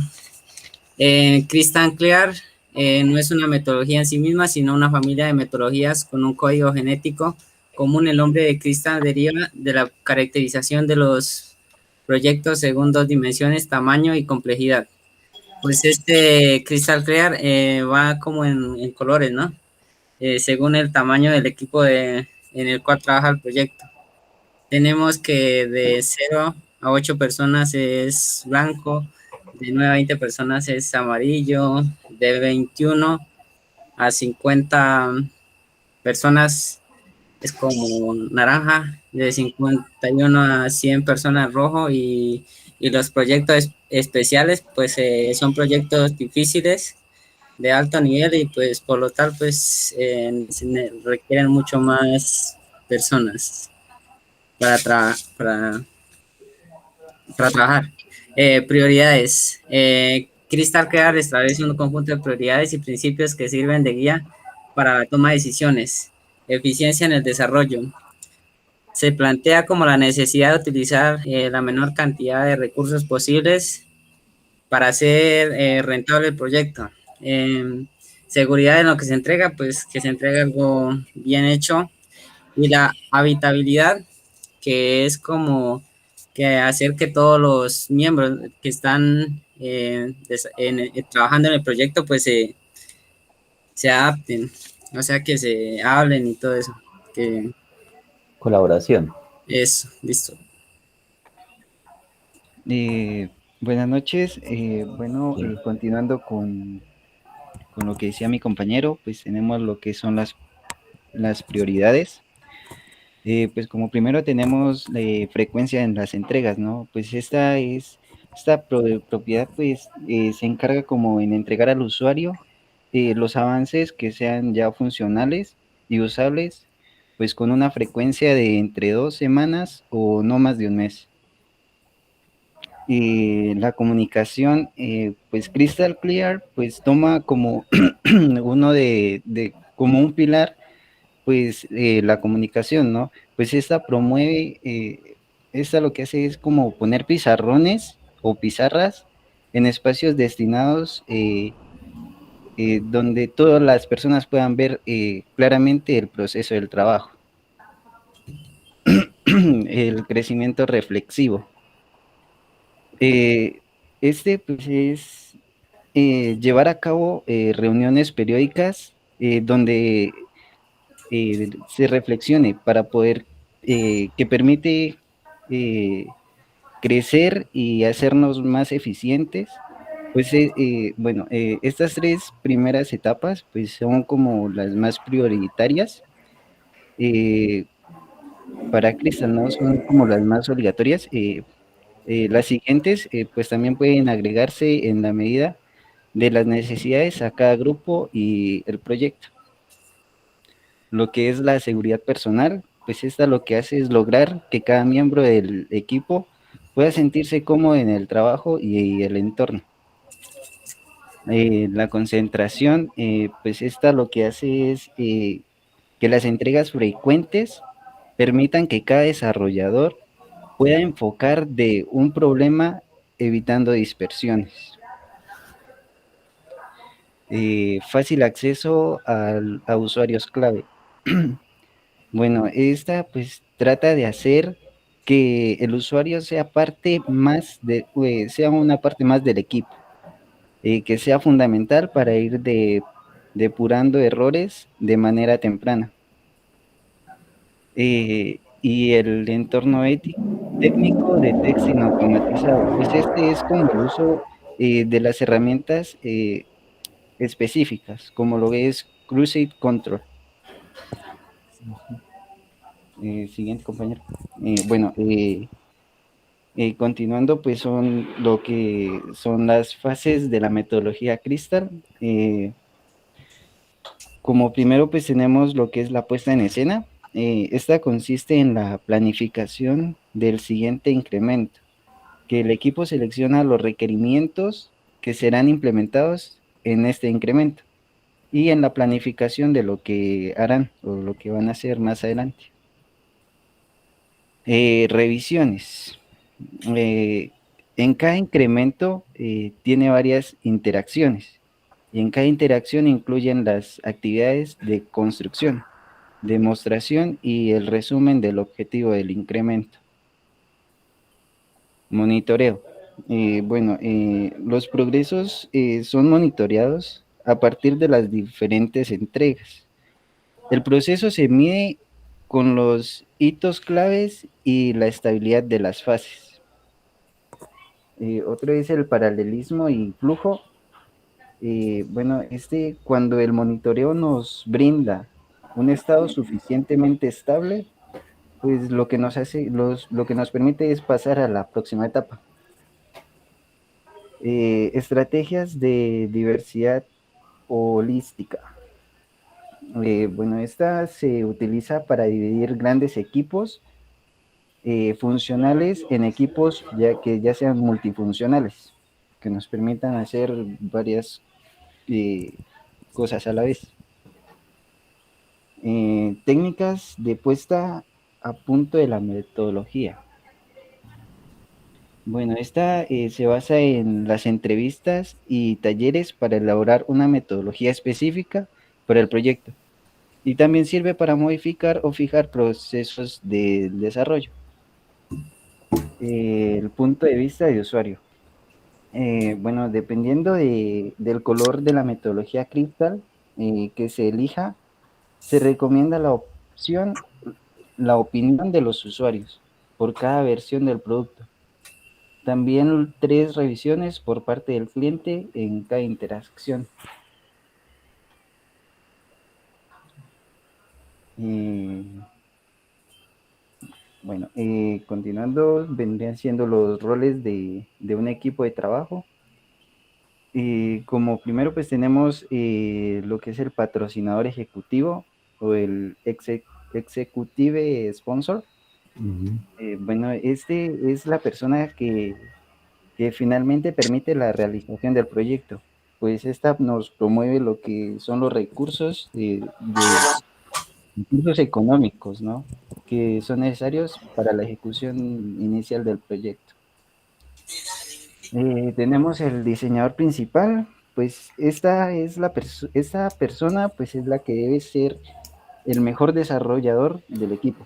Speaker 3: Crystal Clear no es una metodología en sí misma, sino una familia de metodologías con un código genético común. El nombre de Crystal deriva de la caracterización de los proyectos según dos dimensiones, tamaño y complejidad. Pues este Crystal Clear va como en colores, ¿no? Según el tamaño del equipo en el cual trabaja el proyecto. Tenemos que de 0 a 8 personas es blanco, de 9 a 20 personas es amarillo, de 21 a 50 personas es como naranja, de 51 a 100 personas rojo y los proyectos especiales pues son proyectos difíciles de alto nivel y pues por lo tal pues requieren mucho más personas para trabajar. Prioridades. Crystal Clear establece un conjunto de prioridades y principios que sirven de guía para la toma de decisiones. Eficiencia en el desarrollo. Se plantea como la necesidad de utilizar la menor cantidad de recursos posibles para hacer rentable el proyecto. Seguridad en lo que se entrega, pues que se entregue algo bien hecho. Y la habitabilidad, que es como que hacer que todos los miembros que están trabajando en el proyecto pues se adapten, o sea que se hablen y todo eso, que
Speaker 1: Colaboración.
Speaker 3: es listo.
Speaker 4: Buenas noches.
Speaker 1: Sí.
Speaker 4: Continuando con con lo que decía mi compañero, pues tenemos lo que son las prioridades. Pues como primero tenemos frecuencia en las entregas, ¿no? Pues esta propiedad pues se encarga como en entregar al usuario los avances que sean ya funcionales y usables, pues con una frecuencia de entre 2 semanas o no más de un mes. La comunicación, pues Crystal Clear, pues toma como uno como un pilar, pues la comunicación, ¿no? Pues esta promueve, esta lo que hace es como poner pizarrones o pizarras en espacios destinados donde todas las personas puedan ver claramente el proceso del trabajo. El crecimiento reflexivo. Pues es llevar a cabo reuniones periódicas donde se reflexione para poder, que permite crecer y hacernos más eficientes. Pues bueno, estas 3 primeras etapas pues son como las más prioritarias para Crystal, ¿no? Son como las más obligatorias. Las siguientes pues también pueden agregarse en la medida de las necesidades a cada grupo y el proyecto. Lo que es la seguridad personal, pues esta lo que hace es lograr que cada miembro del equipo pueda sentirse cómodo en el trabajo y el entorno. La concentración, pues esta lo que hace es que las entregas frecuentes permitan que cada desarrollador pueda enfocar de un problema evitando dispersiones. Fácil acceso a usuarios clave. Bueno, esta pues trata de hacer que el usuario sea sea una parte más del equipo, que sea fundamental para ir depurando errores de manera temprana. Y el entorno técnico de texting automatizado, pues este es como el uso de las herramientas específicas, como lo es Cruise Control. Siguiente, compañero. Bueno, continuando, pues son lo que son las fases de la metodología Crystal. Como primero, pues tenemos lo que es la puesta en escena. Esta consiste en la planificación del siguiente incremento, que el equipo selecciona los requerimientos que serán implementados en este incremento y en la planificación de lo que harán o lo que van a hacer más adelante. Revisiones. En cada incremento tiene varias interacciones y en cada interacción incluyen las actividades de construcción, demostración y el resumen del objetivo del incremento. Monitoreo. Bueno, los progresos son monitoreados a partir de las diferentes entregas. El proceso se mide con los hitos claves y la estabilidad de las fases. Otro es el paralelismo y flujo. Bueno, cuando el monitoreo nos brinda un estado suficientemente estable, pues lo que nos permite es pasar a la próxima etapa. Estrategias de diversidad holística. Bueno, esta se utiliza para dividir grandes equipos funcionales en equipos que ya sean multifuncionales, que nos permitan hacer varias cosas a la vez. Técnicas de puesta a punto de la metodología. Bueno, esta se basa en las entrevistas y talleres para elaborar una metodología específica para el proyecto. Y también sirve para modificar o fijar procesos de desarrollo. El punto de vista de usuario. Bueno, dependiendo del color de la metodología Crystal que se elija, se recomienda la opinión de los usuarios por cada versión del producto. También 3 revisiones por parte del cliente en cada interacción. Y, bueno, continuando, vendrían siendo los roles de un equipo de trabajo. Como primero, pues tenemos lo que es el patrocinador ejecutivo o el executive sponsor. Bueno, este es la persona que finalmente permite la realización del proyecto, pues esta nos promueve lo que son los recursos recursos económicos, ¿no? Que son necesarios para la ejecución inicial del proyecto. Tenemos el diseñador principal, pues esta persona pues es la que debe ser el mejor desarrollador del equipo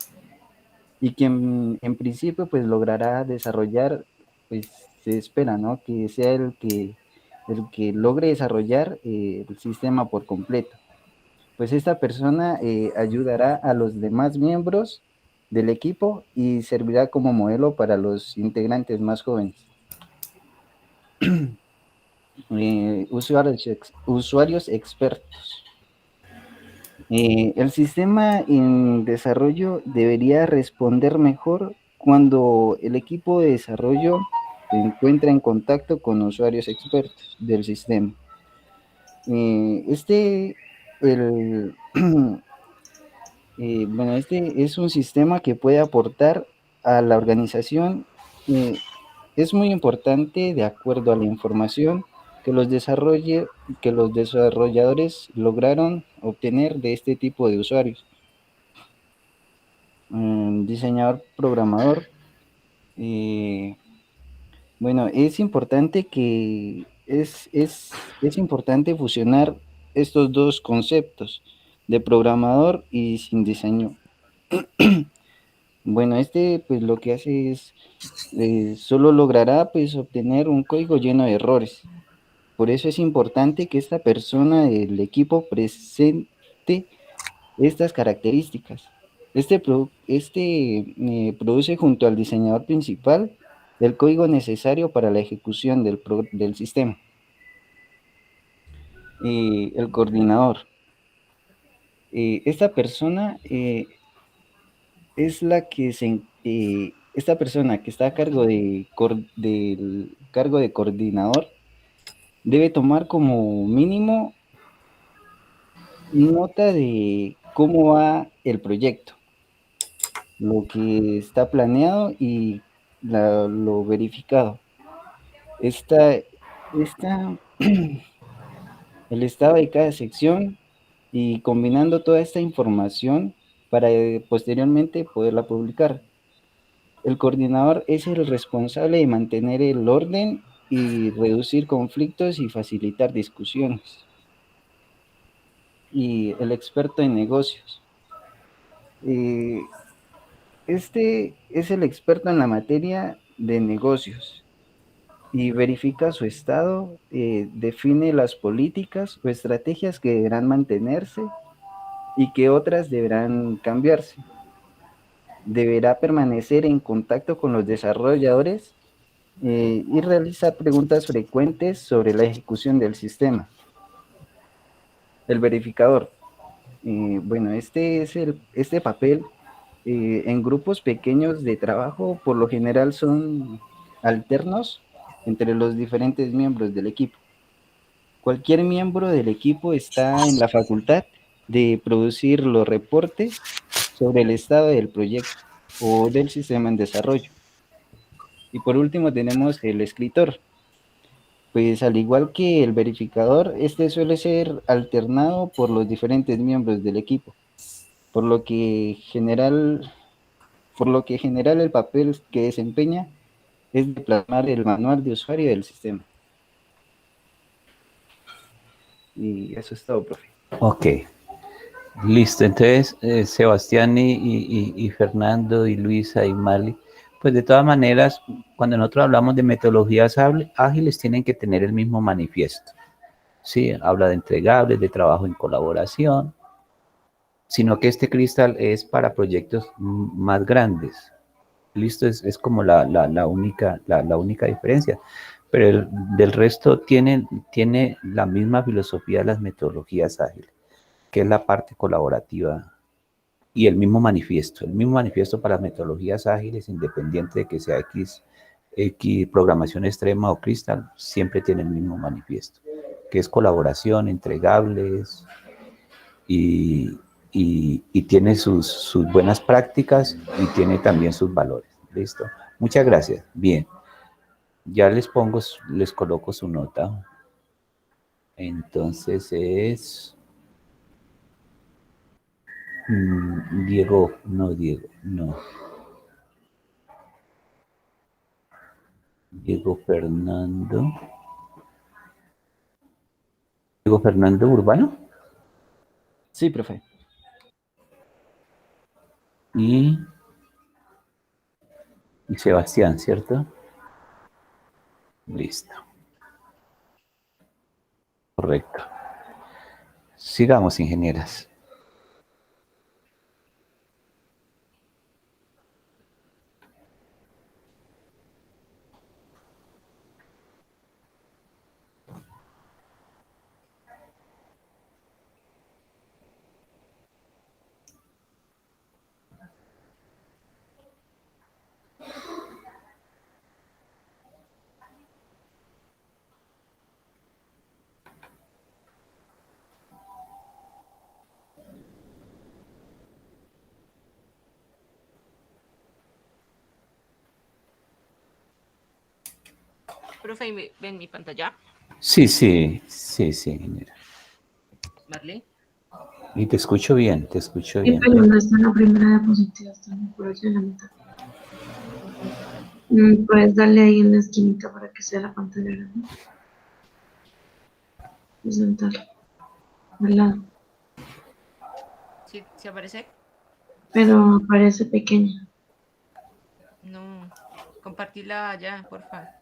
Speaker 4: y quien en principio pues logrará desarrollar, pues se espera, ¿no? Que sea el que logre desarrollar el sistema por completo. Pues esta persona ayudará a los demás miembros del equipo y servirá como modelo para los integrantes más jóvenes. Usuarios expertos. El sistema en desarrollo debería responder mejor cuando el equipo de desarrollo se encuentra en contacto con usuarios expertos del sistema. El, bueno, este es un sistema que puede aportar a la organización. Es muy importante de acuerdo a la información que que los desarrolladores lograron obtener de este tipo de usuarios. Diseñador programador. Bueno, es importante fusionar estos dos conceptos de programador y sin diseño. Bueno, pues lo que hace es solo logrará pues obtener un código lleno de errores. Por eso es importante que esta persona del equipo presente estas características. Produce junto al diseñador principal el código necesario para la ejecución del sistema. El coordinador. Esta persona es la que esta persona que está a cargo del cargo de coordinador debe tomar como mínimo nota de cómo va el proyecto, lo que está planeado y lo verificado. Está el estado de cada sección y combinando toda esta información para posteriormente poderla publicar. El coordinador es el responsable de mantener el orden y reducir conflictos y facilitar discusiones. Y el experto en negocios. Este es el experto en la materia de negocios y verifica su estado, define las políticas o estrategias que deberán mantenerse y que otras deberán cambiarse. Deberá permanecer en contacto con los desarrolladores y realizar preguntas frecuentes sobre la ejecución del sistema. El verificador. Bueno, este papel en grupos pequeños de trabajo por lo general son alternos entre los diferentes miembros del equipo. Cualquier miembro del equipo está en la facultad de producir los reportes sobre el estado del proyecto o del sistema en desarrollo. Y por último tenemos el escritor. Pues al igual que el verificador, este suele ser alternado por los diferentes miembros del equipo, por lo que general el papel que desempeña es de plasmar el manual de usuario del sistema. Y eso es todo, profe.
Speaker 1: Ok, listo. Entonces, Sebastián y Fernando y Luisa y Mali, pues de todas maneras, cuando nosotros hablamos de metodologías ágiles, tienen que tener el mismo manifiesto. Sí, habla de entregables, de trabajo en colaboración, sino que este cristal es para proyectos más grandes. Listo, es como la única diferencia. Pero del resto tiene la misma filosofía de las metodologías ágiles, que es la parte colaborativa y el mismo manifiesto para metodologías ágiles, independiente de que sea X programación extrema o Crystal, siempre tiene el mismo manifiesto, que es colaboración, entregables, y tiene sus buenas prácticas y tiene también sus valores. ¿Listo? Muchas gracias. Bien. Ya les coloco su nota. Entonces es Diego Fernando. Diego Fernando Urbano.
Speaker 4: Sí, profe.
Speaker 1: Y Sebastián, ¿cierto? Listo. Correcto. Sigamos, ingenieras.
Speaker 5: Profe, ¿ven mi pantalla?
Speaker 1: Sí, ingeniera.
Speaker 5: Marley.
Speaker 1: Y te escucho bien,
Speaker 2: Sí, pero no está en la primera diapositiva, está por aquí en la mitad. Puedes darle ahí en la esquinita para que sea la pantalla grande. Presentarlo. Al lado.
Speaker 5: ¿Sí aparece?
Speaker 2: Pero parece pequeña.
Speaker 5: No. Compartirla ya, porfa.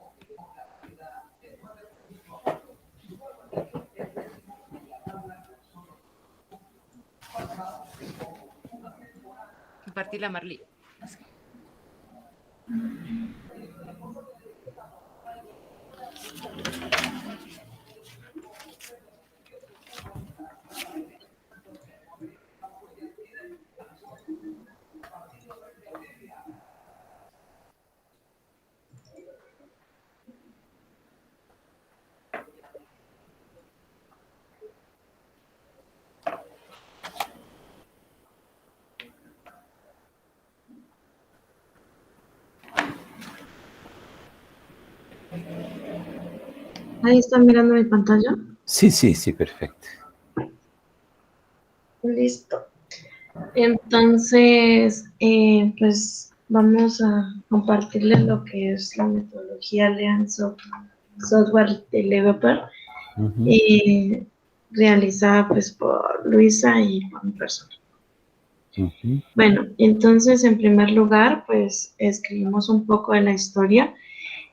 Speaker 5: Compartirla, Marley.
Speaker 2: Ahí están mirando mi pantalla.
Speaker 1: Sí, perfecto.
Speaker 2: Listo. Entonces, pues vamos a compartirles lo que es la metodología Lean Software Developer, realizada pues por Luisa y por mi persona. Bueno, entonces en primer lugar, pues escribimos un poco de la historia.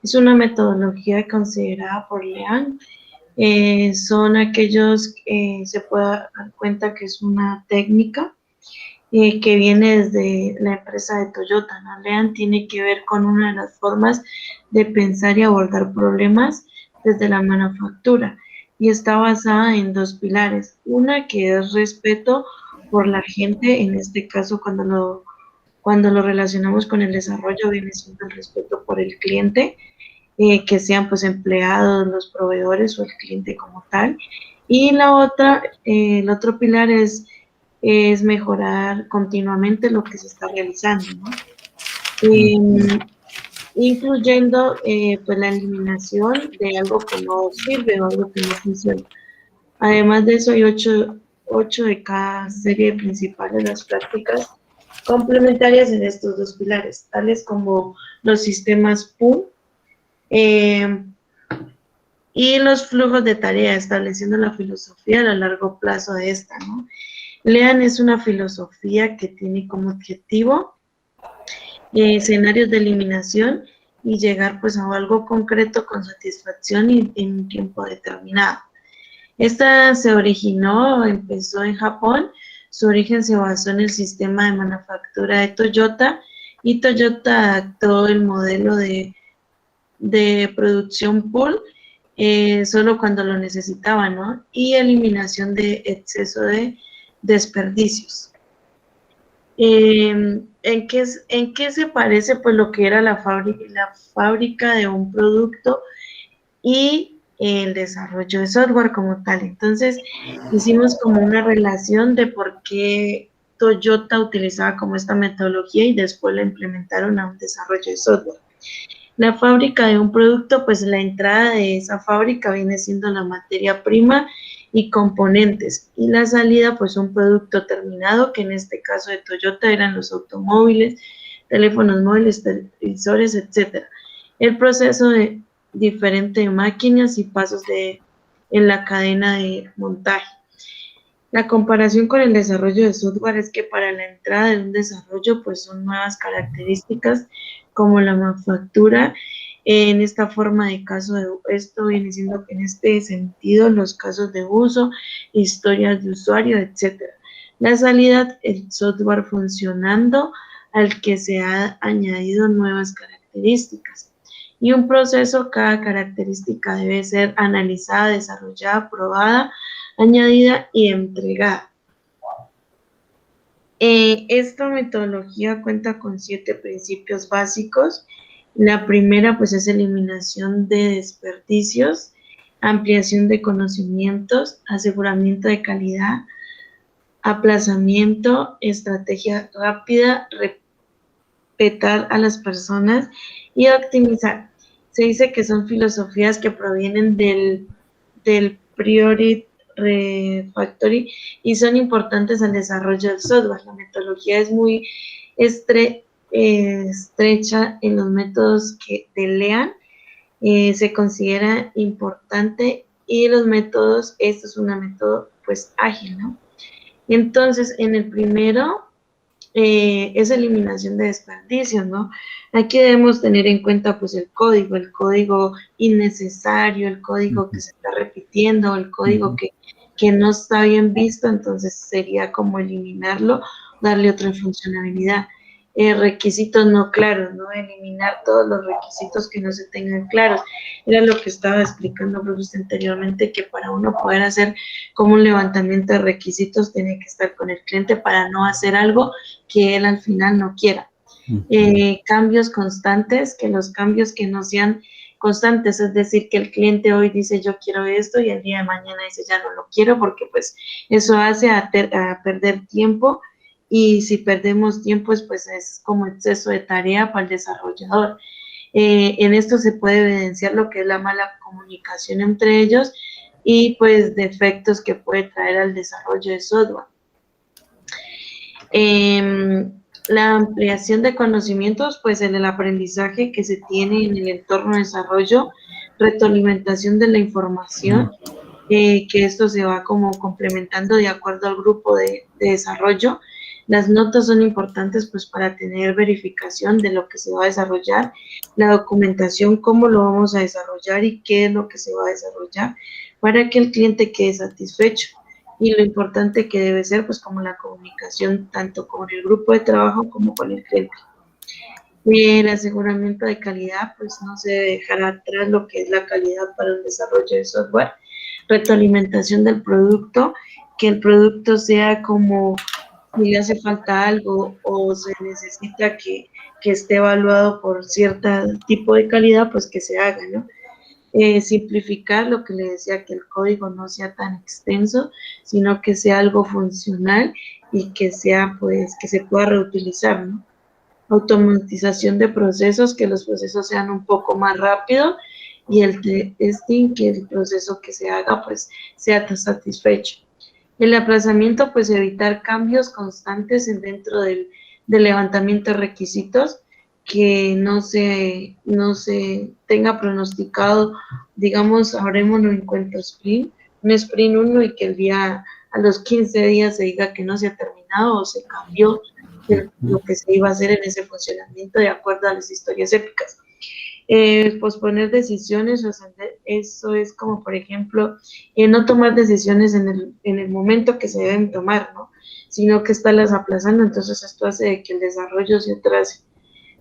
Speaker 2: Es una metodología considerada por Lean. Son aquellos, se puede dar cuenta que es una técnica que viene desde la empresa de Toyota, ¿no? Lean tiene que ver con una de las formas de pensar y abordar problemas desde la manufactura y está basada en dos pilares. Una que es respeto por la gente, en este caso cuando lo relacionamos con el desarrollo viene siendo el respeto por el cliente, que sean pues empleados, los proveedores o el cliente como tal. Y la otra, el otro pilar es mejorar continuamente lo que se está realizando, ¿no? Incluyendo pues la eliminación de algo que no sirve o algo que no funciona. Además de eso, hay ocho de cada serie principal de las prácticas complementarias en estos dos pilares, tales como los sistemas PUM y los flujos de tarea, estableciendo la filosofía a largo plazo de esta, ¿no? Lean es una filosofía que tiene como objetivo escenarios de eliminación y llegar pues a algo concreto con satisfacción y en un tiempo determinado. Esta se originó, empezó en Japón, su origen se basó en el sistema de manufactura de Toyota y Toyota adaptó el modelo de producción pool solo cuando lo necesitaba, ¿no? Y eliminación de exceso de desperdicios. ¿En qué se parece pues lo que era la fábrica de un producto y el desarrollo de software como tal? Entonces, hicimos como una relación de por qué Toyota utilizaba como esta metodología y después la implementaron a un desarrollo de software. La fábrica de un producto, pues la entrada de esa fábrica viene siendo la materia prima y componentes, y la salida, pues un producto terminado, que en este caso de Toyota eran los automóviles, teléfonos móviles, televisores, etcétera. El proceso de diferente de máquinas y pasos en la cadena de montaje. La comparación con el desarrollo de software es que para la entrada de un desarrollo, pues son nuevas características como la manufactura. En esta forma de caso de esto viene siendo en este sentido los casos de uso, historias de usuario, etcétera. La salida, el software funcionando al que se ha añadido nuevas características. Y un proceso, cada característica debe ser analizada, desarrollada, probada, añadida y entregada. Esta metodología cuenta con 7 principios básicos. La primera, pues, es eliminación de desperdicios, ampliación de conocimientos, aseguramiento de calidad, aplazamiento, estrategia rápida, respetar a las personas y optimizar. Se dice que son filosofías que provienen del Priority Refactory y son importantes al desarrollo del software. La metodología es muy estrecha en los métodos de Lean, se considera importante, y los métodos, esto es un método pues ágil, ¿no? Entonces, en el primero es eliminación de desperdicios, ¿no? Aquí debemos tener en cuenta pues el código innecesario, el código que se está repitiendo, el código que no está bien visto, entonces sería como eliminarlo, darle otra funcionalidad. Requisitos no claros, ¿no? Eliminar todos los requisitos que no se tengan claros. Era lo que estaba explicando profesor anteriormente, que para uno poder hacer como un levantamiento de requisitos tiene que estar con el cliente para no hacer algo que él al final no quiera. Cambios constantes, que los cambios que no sean constantes, es decir, que el cliente hoy dice yo quiero esto y el día de mañana dice ya no lo quiero, porque pues eso hace a perder tiempo, y si perdemos tiempo pues es como exceso de tarea para el desarrollador. En esto se puede evidenciar lo que es la mala comunicación entre ellos y pues defectos que puede traer al desarrollo de software. La ampliación de conocimientos, pues en el aprendizaje que se tiene en el entorno de desarrollo, retroalimentación de la información, que esto se va como complementando de acuerdo al grupo de desarrollo. Las notas son importantes pues para tener verificación de lo que se va a desarrollar, la documentación, cómo lo vamos a desarrollar y qué es lo que se va a desarrollar para que el cliente quede satisfecho. Y lo importante que debe ser pues como la comunicación tanto con el grupo de trabajo como con el cliente. El aseguramiento de calidad, pues no se debe dejar atrás lo que es la calidad para el desarrollo de software. Retroalimentación del producto, que el producto sea como si le hace falta algo o se necesita que esté evaluado por cierto tipo de calidad, pues que se haga, ¿no? Simplificar lo que le decía, que el código no sea tan extenso, sino que sea algo funcional y que sea, pues, que se pueda reutilizar, ¿no? Automatización de procesos, que los procesos sean un poco más rápidos, y el testing, que el proceso que se haga, pues, sea satisfecho. El aplazamiento, pues, evitar cambios constantes dentro del levantamiento de requisitos, que no se tenga pronosticado, digamos, habrémonos en cuenta un sprint 1 y que el día, a los 15 días se diga que no se ha terminado o se cambió lo que se iba a hacer en ese funcionamiento de acuerdo a las historias épicas. Posponer decisiones, o sea, eso es como, por ejemplo, no tomar decisiones en el momento que se deben tomar, ¿no? Sino que estarlas aplazando, entonces esto hace de que el desarrollo se atrase.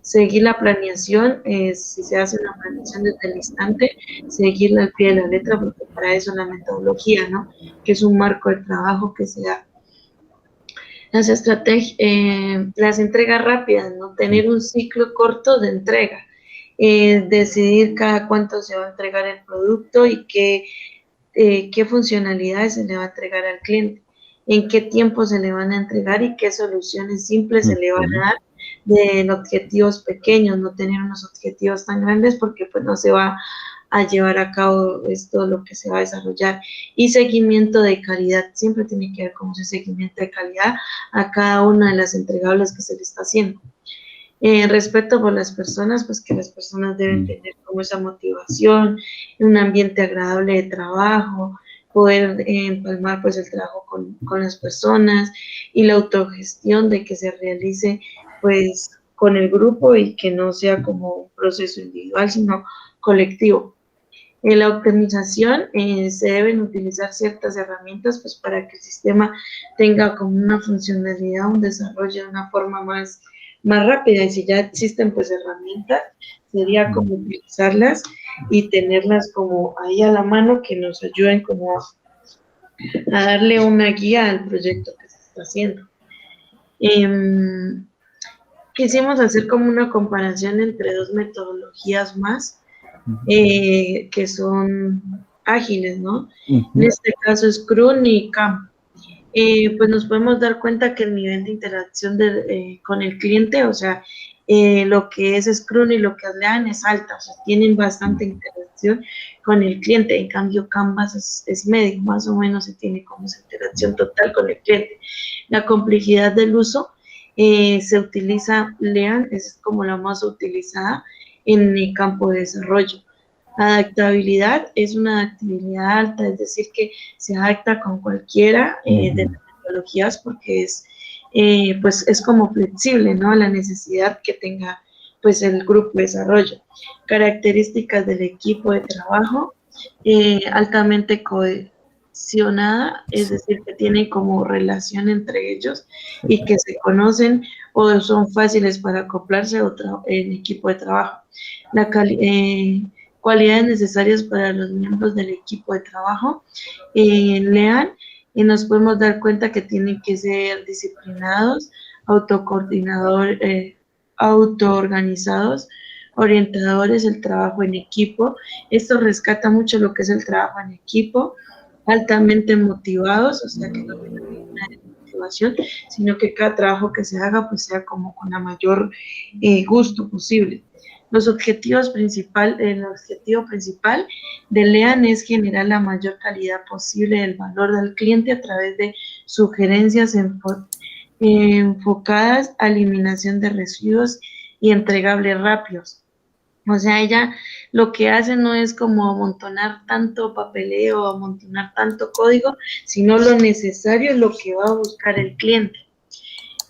Speaker 2: Seguir la planeación, si se hace una planeación desde el instante, seguirla al pie de la letra, porque para eso es la metodología, ¿no? Que es un marco de trabajo que se da. las entregas rápidas, ¿no? Tener un ciclo corto de entrega, decidir cada cuánto se va a entregar el producto y qué funcionalidades se le va a entregar al cliente, en qué tiempo se le van a entregar y qué soluciones simples se le van a dar de objetivos pequeños, no tener unos objetivos tan grandes porque pues no se va a llevar a cabo esto lo que se va a desarrollar. Y seguimiento de calidad, siempre tiene que ver con ese seguimiento de calidad a cada una de las entregables que se le está haciendo. Respeto por las personas, pues que las personas deben tener como esa motivación, un ambiente agradable de trabajo, poder empalmar pues el trabajo con las personas y la autogestión de que se realice pues con el grupo y que no sea como un proceso individual, sino colectivo. En la optimización se deben utilizar ciertas herramientas pues para que el sistema tenga como una funcionalidad, un desarrollo de una forma más rápida, y si ya existen pues herramientas, sería como utilizarlas y tenerlas como ahí a la mano que nos ayuden como a darle una guía al proyecto que se está haciendo. Quisimos hacer como una comparación entre dos metodologías más que son ágiles, ¿no? En este caso Scrum y Kanban. Pues nos podemos dar cuenta que el nivel de interacción con el cliente, o sea, lo que es Scrum y lo que es Lean es alta, o sea, tienen bastante interacción con el cliente. En cambio, Canvas es medio, más o menos se tiene como esa interacción total con el cliente. La complejidad del uso se utiliza, Lean es como la más utilizada en el campo de desarrollo. Adaptabilidad es una adaptabilidad alta, es decir, que se adapta con cualquiera de las metodologías porque pues es como flexible, ¿no? A la necesidad que tenga pues el grupo de desarrollo. Características del equipo de trabajo, altamente cohesionada, es decir, que tiene como relación entre ellos y que se conocen o son fáciles para acoplarse en equipo de trabajo. Cualidades necesarias para los miembros del equipo de trabajo. Lean, y nos podemos dar cuenta que tienen que ser disciplinados, autoorganizados, orientadores, el trabajo en equipo. Esto rescata mucho lo que es el trabajo en equipo, altamente motivados, o sea que no tengan ninguna motivación, sino que cada trabajo que se haga pues sea como con la mayor gusto posible. El objetivo principal de Lean es generar la mayor calidad posible del valor del cliente a través de sugerencias enfocadas a eliminación de residuos y entregables rápidos. O sea, ella lo que hace no es como amontonar tanto papeleo, amontonar tanto código, sino lo necesario es lo que va a buscar el cliente.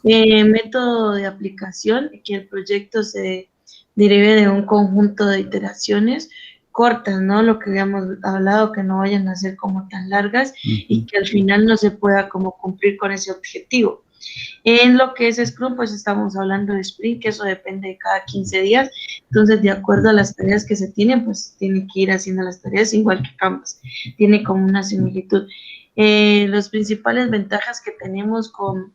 Speaker 2: Método de aplicación, que el proyecto se derive de un conjunto de iteraciones cortas, ¿no? Lo que habíamos hablado, que no vayan a ser como tan largas y que al final no se pueda como cumplir con ese objetivo. En lo que es Scrum, pues estamos hablando de sprint, que eso depende de cada 15 días, entonces de acuerdo a las tareas que se tienen, pues tiene que ir haciendo las tareas igual que Canvas, tiene como una similitud. Las principales ventajas que tenemos con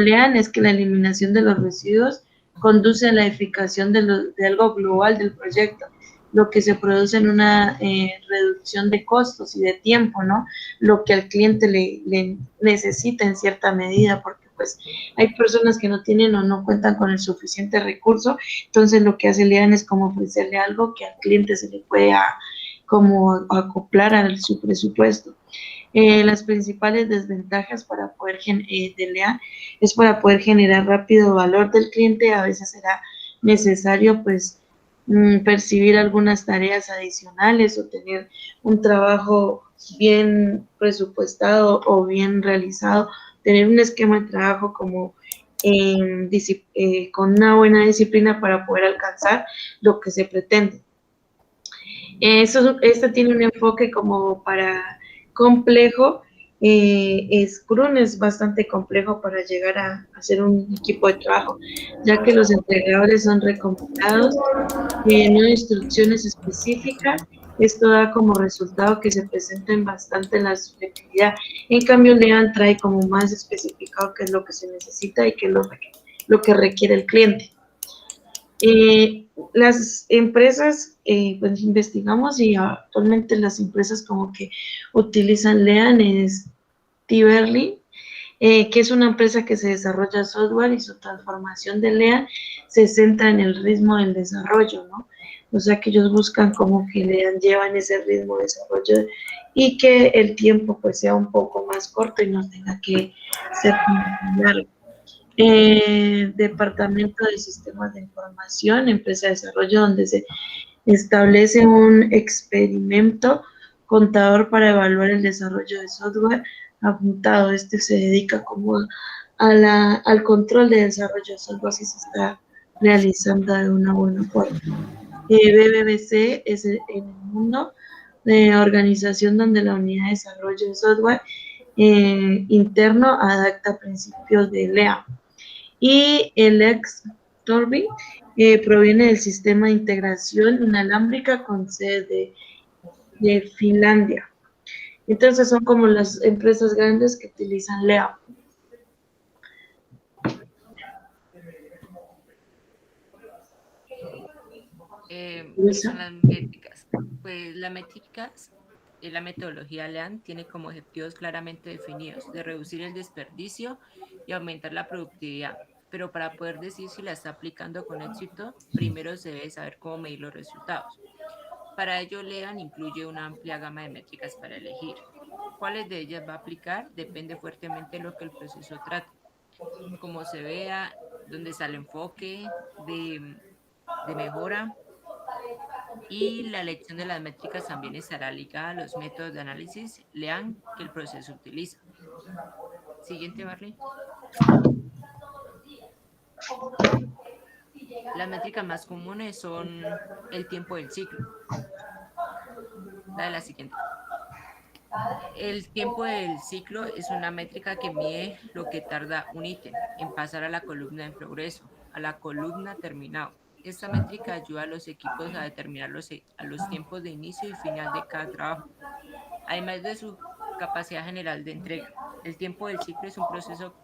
Speaker 2: Lean es que la eliminación de los residuos conduce a la edificación de algo global del proyecto, lo que se produce en una reducción de costos y de tiempo, ¿no? Lo que al cliente le necesita en cierta medida, porque pues hay personas que no tienen o no cuentan con el suficiente recurso, entonces lo que hace Lean es como ofrecerle algo que al cliente se le puede como acoplar a su presupuesto. Las principales desventajas para poder de Lean es para poder generar rápido valor del cliente. A veces será necesario pues percibir algunas tareas adicionales o tener un trabajo bien presupuestado o bien realizado, tener un esquema de trabajo como con una buena disciplina para poder alcanzar lo que se pretende. Este tiene un enfoque como para complejo. Scrum es bastante complejo para llegar a hacer un equipo de trabajo, ya que los entregadores son recompensados, no hay instrucciones específicas Esto da como resultado que se presenten bastante en la subjetividad. En cambio, Lean trae como más especificado qué es lo que se necesita y qué es lo que requiere el cliente. Las empresas, pues investigamos y actualmente las empresas como que utilizan Lean es Tiberly, que es una empresa que se desarrolla software y su transformación de Lean se centra en el ritmo del desarrollo, ¿no? O sea que ellos buscan como que Lean llevan ese ritmo de desarrollo y que el tiempo pues sea un poco más corto y no tenga que ser tan largo. Departamento de Sistemas de Información, empresa de desarrollo, donde se establece un experimento contador para evaluar el desarrollo de software apuntado. Este se dedica como al control de desarrollo de software si se está realizando de una buena forma. BBBC es en el mundo de organización donde la unidad de desarrollo de software interno adapta principios de LEA. Y el ex-Torbi proviene del sistema de integración inalámbrica con sede de Finlandia. Entonces son como las empresas grandes que utilizan LEA.
Speaker 5: ¿Qué son las métricas? Pues las métricas, la metodología LEAN tiene como objetivos claramente definidos de reducir el desperdicio y aumentar la productividad. Pero para poder decir si la está aplicando con éxito, primero se debe saber cómo medir los resultados. Para ello, LEAN incluye una amplia gama de métricas para elegir. ¿Cuáles de ellas va a aplicar? Depende fuertemente de lo que el proceso trate. Como se vea, dónde está el enfoque de mejora, y la elección de las métricas también estará ligada a los métodos de análisis LEAN que el proceso utiliza. Siguiente, Barley. Las métricas más comunes son el tiempo del ciclo. La siguiente. El tiempo del ciclo es una métrica que mide lo que tarda un ítem en pasar a la columna en progreso, a la columna terminado. Esta métrica ayuda a los equipos a determinar a los tiempos de inicio y final de cada trabajo, además de su capacidad general de entrega. El tiempo del ciclo es un proceso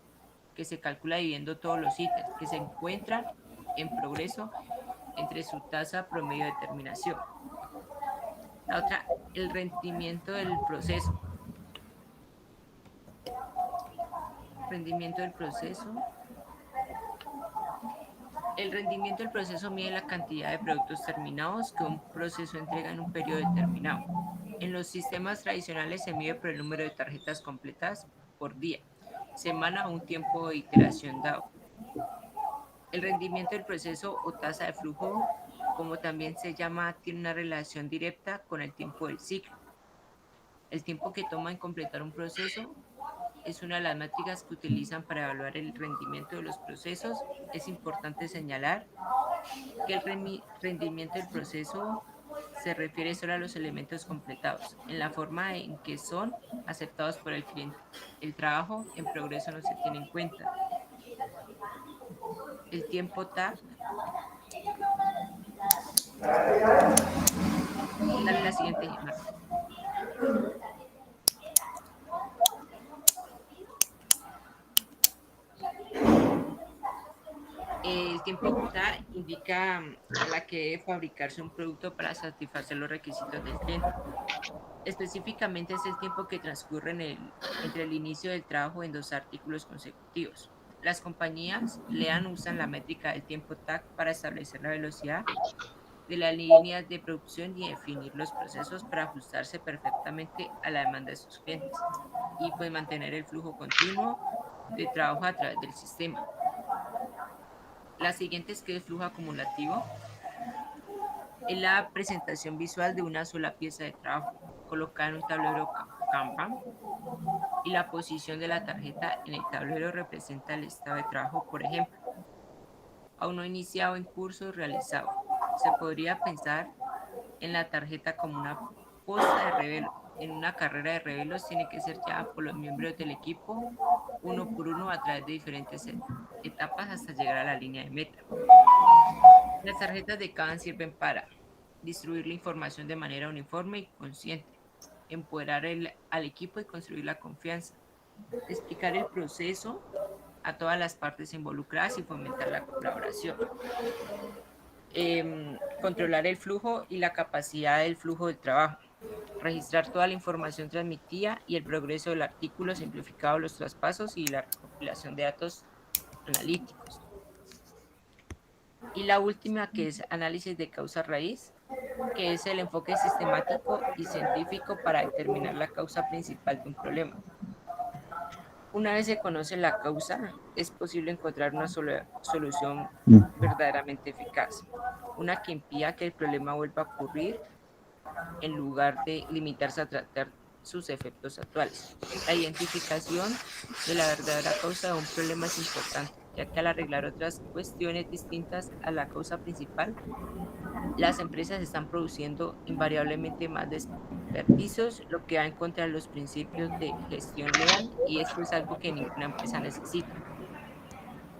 Speaker 5: que se calcula dividiendo todos los ítems que se encuentran en progreso entre su tasa promedio de terminación. La otra, el rendimiento del proceso. Rendimiento del proceso. El rendimiento del proceso mide la cantidad de productos terminados que un proceso entrega en un periodo determinado. En los sistemas tradicionales se mide por el número de tarjetas completas por día, semana o un tiempo de iteración dado. El rendimiento del proceso o tasa de flujo, como también se llama, tiene una relación directa con el tiempo del ciclo. El tiempo que toma en completar un proceso es una de las métricas que utilizan para evaluar el rendimiento de los procesos. Es importante señalar que el rendimiento del proceso se refiere solo a los elementos completados, en la forma en que son aceptados por el cliente. El trabajo en progreso no se tiene en cuenta. El tiempo TAC, dale la siguiente, Marta. El tiempo TAC indica a la que debe fabricarse un producto para satisfacer los requisitos del cliente. Específicamente es el tiempo que transcurre entre el inicio del trabajo en dos artículos consecutivos. Las compañías LEAN usan la métrica del tiempo TAC para establecer la velocidad de las líneas de producción y definir los procesos para ajustarse perfectamente a la demanda de sus clientes y pues mantener el flujo continuo de trabajo a través del sistema. La siguiente es que el flujo acumulativo es la presentación visual de una sola pieza de trabajo colocada en un tablero Kanban, y la posición de la tarjeta en el tablero representa el estado de trabajo. Por ejemplo, aún no iniciado, en curso realizado. Se podría pensar en la tarjeta como una posta de revelo. En una carrera de revelos tiene que ser llevada por los miembros del equipo uno por uno a través de diferentes etapas hasta llegar a la línea de meta. Las tarjetas de Kanban sirven para distribuir la información de manera uniforme y consciente, empoderar al equipo y construir la confianza, explicar el proceso a todas las partes involucradas y fomentar la colaboración. Controlar el flujo y la capacidad del flujo del trabajo, registrar toda la información transmitida y el progreso del artículo, simplificado los traspasos y la recopilación de datos analíticos. Y la última, que es análisis de causa raíz, que es el enfoque sistemático y científico para determinar la causa principal de un problema. Una vez se conoce la causa, es posible encontrar una solución verdaderamente eficaz, una que impida que el problema vuelva a ocurrir en lugar de limitarse a tratar sus efectos actuales. La identificación de la verdadera causa de un problema es importante, ya que al arreglar otras cuestiones distintas a la causa principal, las empresas están produciendo invariablemente más desperdicios, lo que va en contra de los principios de gestión leal, y esto es algo que ninguna empresa necesita.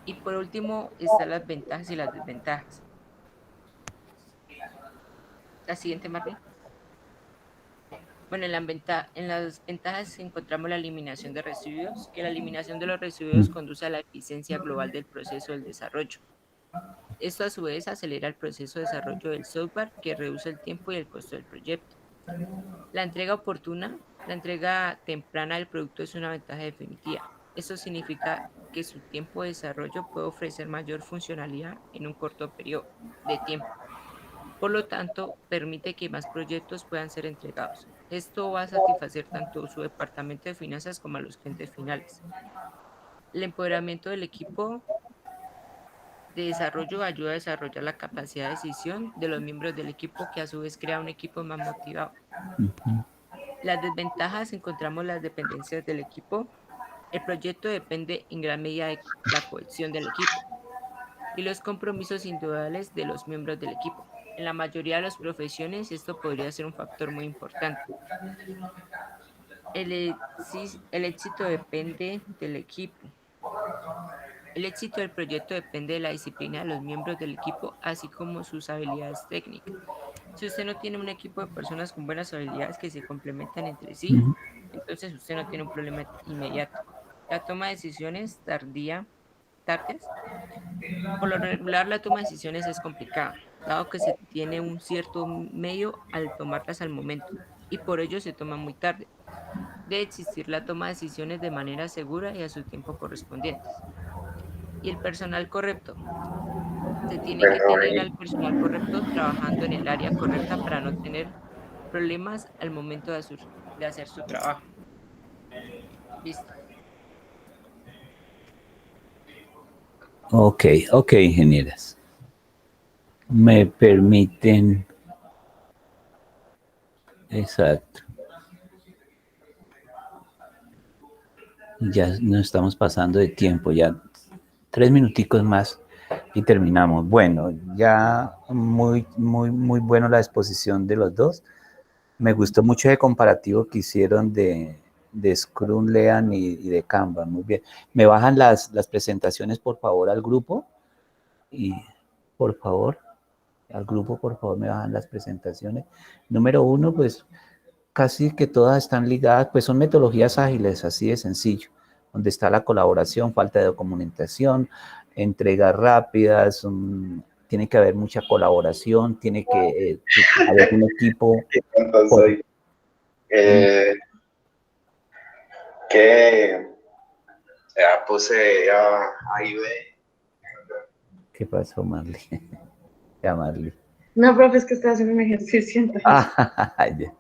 Speaker 5: Y por último, están las ventajas y las desventajas. La siguiente, Marlene. Bueno, en las ventajas encontramos la eliminación de residuos, que la eliminación de los residuos conduce a la eficiencia global del proceso del desarrollo. Esto a su vez acelera el proceso de desarrollo del software, que reduce el tiempo y el costo del proyecto. La entrega oportuna, la entrega temprana del producto es una ventaja definitiva. Esto significa que su tiempo de desarrollo puede ofrecer mayor funcionalidad en un corto periodo de tiempo. Por lo tanto, permite que más proyectos puedan ser entregados. Esto va a satisfacer tanto su departamento de finanzas como a los clientes finales. El empoderamiento del equipo de desarrollo ayuda a desarrollar la capacidad de decisión de los miembros del equipo, que a su vez crea un equipo más motivado. Las desventajas, encontramos las dependencias del equipo. El proyecto depende en gran medida de la cohesión del equipo y los compromisos individuales de los miembros del equipo. En la mayoría de las profesiones esto podría ser un factor muy importante. El éxito depende del equipo. El éxito del proyecto depende de la disciplina de los miembros del equipo, así como sus habilidades técnicas. Si usted no tiene un equipo de personas con buenas habilidades que se complementan entre sí, entonces usted no tiene un problema inmediato. La toma de decisiones tardes. Por lo regular, la toma de decisiones es complicada, dado que se tiene un cierto medio al tomarlas al momento, y por ello se toma muy tarde. Debe existir la toma de decisiones de manera segura y a su tiempo correspondiente. Y el personal correcto. Se tiene que tener al personal correcto trabajando en el área correcta para no tener problemas al momento de hacer su trabajo. Listo.
Speaker 1: Ok, ingenieras. Me permiten. Exacto. Ya nos estamos pasando de tiempo, ya 3 minuticos más y terminamos. Bueno, ya muy bueno la exposición de los dos. Me gustó mucho el comparativo que hicieron de Scrum, Lean y de Canva. Muy bien. ¿Me bajan las presentaciones, por favor, al grupo? Y, por favor, al grupo, por favor, me bajan las presentaciones. Número 1, pues, casi que todas están ligadas, pues son metodologías ágiles, así de sencillo, donde está la colaboración, falta de documentación, entregas rápidas, tiene que haber mucha colaboración, tiene que haber un equipo.
Speaker 6: Entonces, que ya puse ahí ve.
Speaker 1: ¿Qué pasó, Marley? Ya, Marley.
Speaker 2: No, profe, es que estoy haciendo un ejercicio.
Speaker 1: Ya.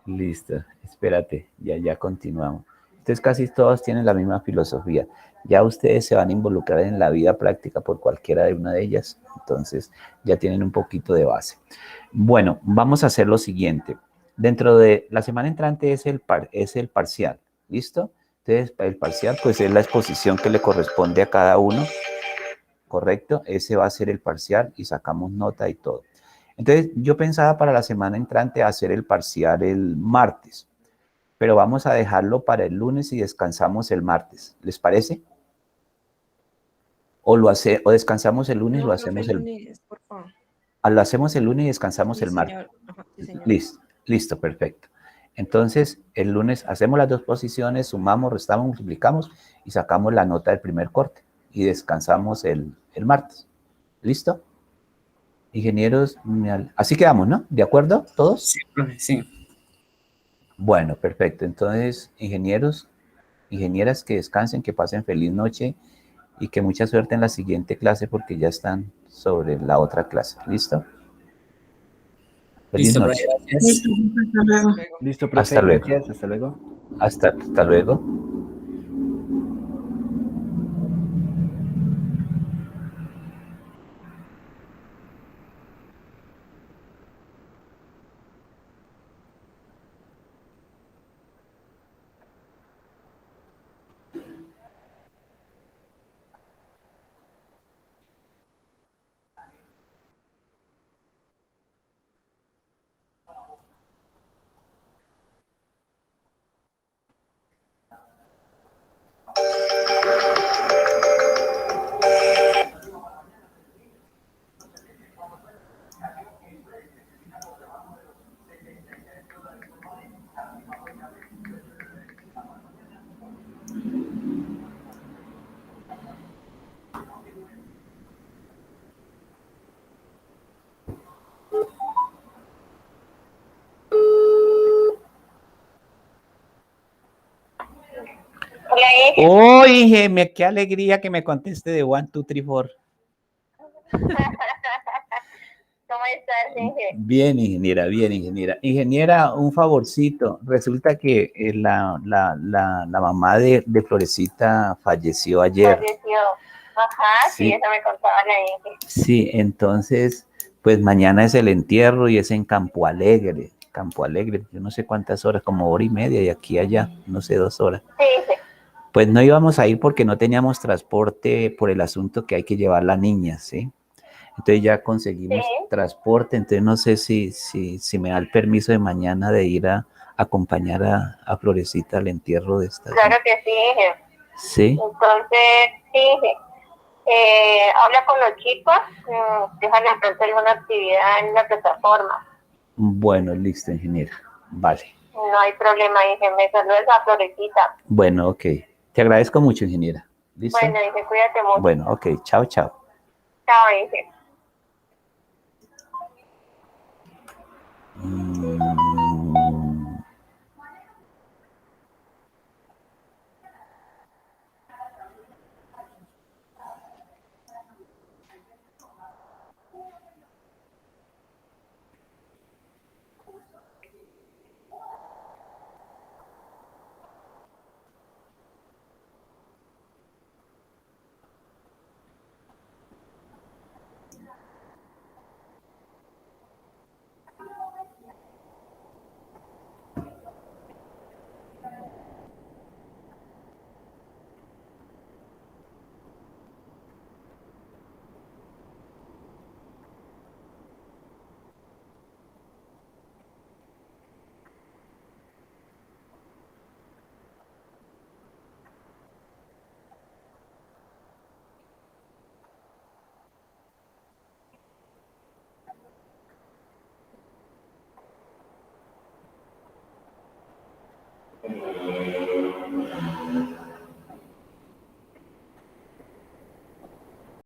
Speaker 1: Listo, espérate, ya continuamos. Entonces casi todos tienen la misma filosofía. Ya ustedes se van a involucrar en la vida práctica por cualquiera de una de ellas, entonces ya tienen un poquito de base. Bueno, vamos a hacer lo siguiente. Dentro de la semana entrante es el parcial, ¿listo? Entonces el parcial pues es la exposición que le corresponde a cada uno, ¿correcto? Ese va a ser el parcial y sacamos nota y todo. Entonces, yo pensaba para la semana entrante hacer el parcial el martes, pero vamos a dejarlo para el lunes y descansamos el martes. ¿Les parece? O descansamos el lunes,
Speaker 5: No,
Speaker 1: lo hacemos
Speaker 5: profe, el lunes, por favor.
Speaker 1: Lo hacemos el lunes y descansamos
Speaker 5: Sí,
Speaker 1: el martes.
Speaker 5: señor. Ajá, sí, señor.
Speaker 1: Listo, perfecto. Entonces, el lunes hacemos las dos posiciones, sumamos, restamos, multiplicamos y sacamos la nota del primer corte y descansamos el martes. ¿Listo? Ingenieros, así quedamos, ¿no? ¿De acuerdo todos?
Speaker 3: Sí, profe, sí.
Speaker 1: Bueno, perfecto. Entonces, ingenieros, ingenieras, que descansen, que pasen feliz noche y que mucha suerte en la siguiente clase porque ya están sobre la otra clase. ¿Listo? Feliz
Speaker 3: Listo, profe,
Speaker 1: noche.
Speaker 3: gracias.
Speaker 2: Hasta luego.
Speaker 5: Hasta luego.
Speaker 4: Listo, profe,
Speaker 1: Hasta luego.
Speaker 4: gracias, hasta luego.
Speaker 1: Hasta luego. Oh, Inge, qué alegría que me conteste de 1, 2, 3, 4.
Speaker 7: ¿Cómo estás, Inge?
Speaker 1: Bien, ingeniera, bien, ingeniera. Ingeniera, un favorcito. Resulta que la mamá de Florecita falleció ayer.
Speaker 7: Falleció. Ajá, sí,
Speaker 1: Sí,
Speaker 7: eso me contaba la Inge.
Speaker 1: sí, entonces, pues mañana es el entierro y es en Campo Alegre. Campo Alegre, yo no sé cuántas horas, como hora y media de aquí a allá, no sé, 2 horas.
Speaker 7: Sí, sí.
Speaker 1: Pues no íbamos a ir porque no teníamos transporte por el asunto que hay que llevar la niña, ¿sí? Entonces ya conseguimos
Speaker 7: Sí.
Speaker 1: transporte, entonces no sé si me da el permiso de mañana de ir a acompañar a Florecita al entierro de esta.
Speaker 7: Claro que sí, Inge.
Speaker 1: Sí,
Speaker 7: Entonces, sí, Inge. Habla con los chicos, déjale pronto alguna actividad en la plataforma.
Speaker 1: bueno, listo, ingeniera. Vale.
Speaker 7: No hay problema, Inge. Me saludas a Florecita.
Speaker 1: Bueno, ok. Te agradezco mucho, ingeniera. ¿Listo?
Speaker 7: Bueno, Inge, cuídate mucho.
Speaker 1: Bueno, ok. Chao, chao.
Speaker 7: Chao, Inge.
Speaker 1: Mm.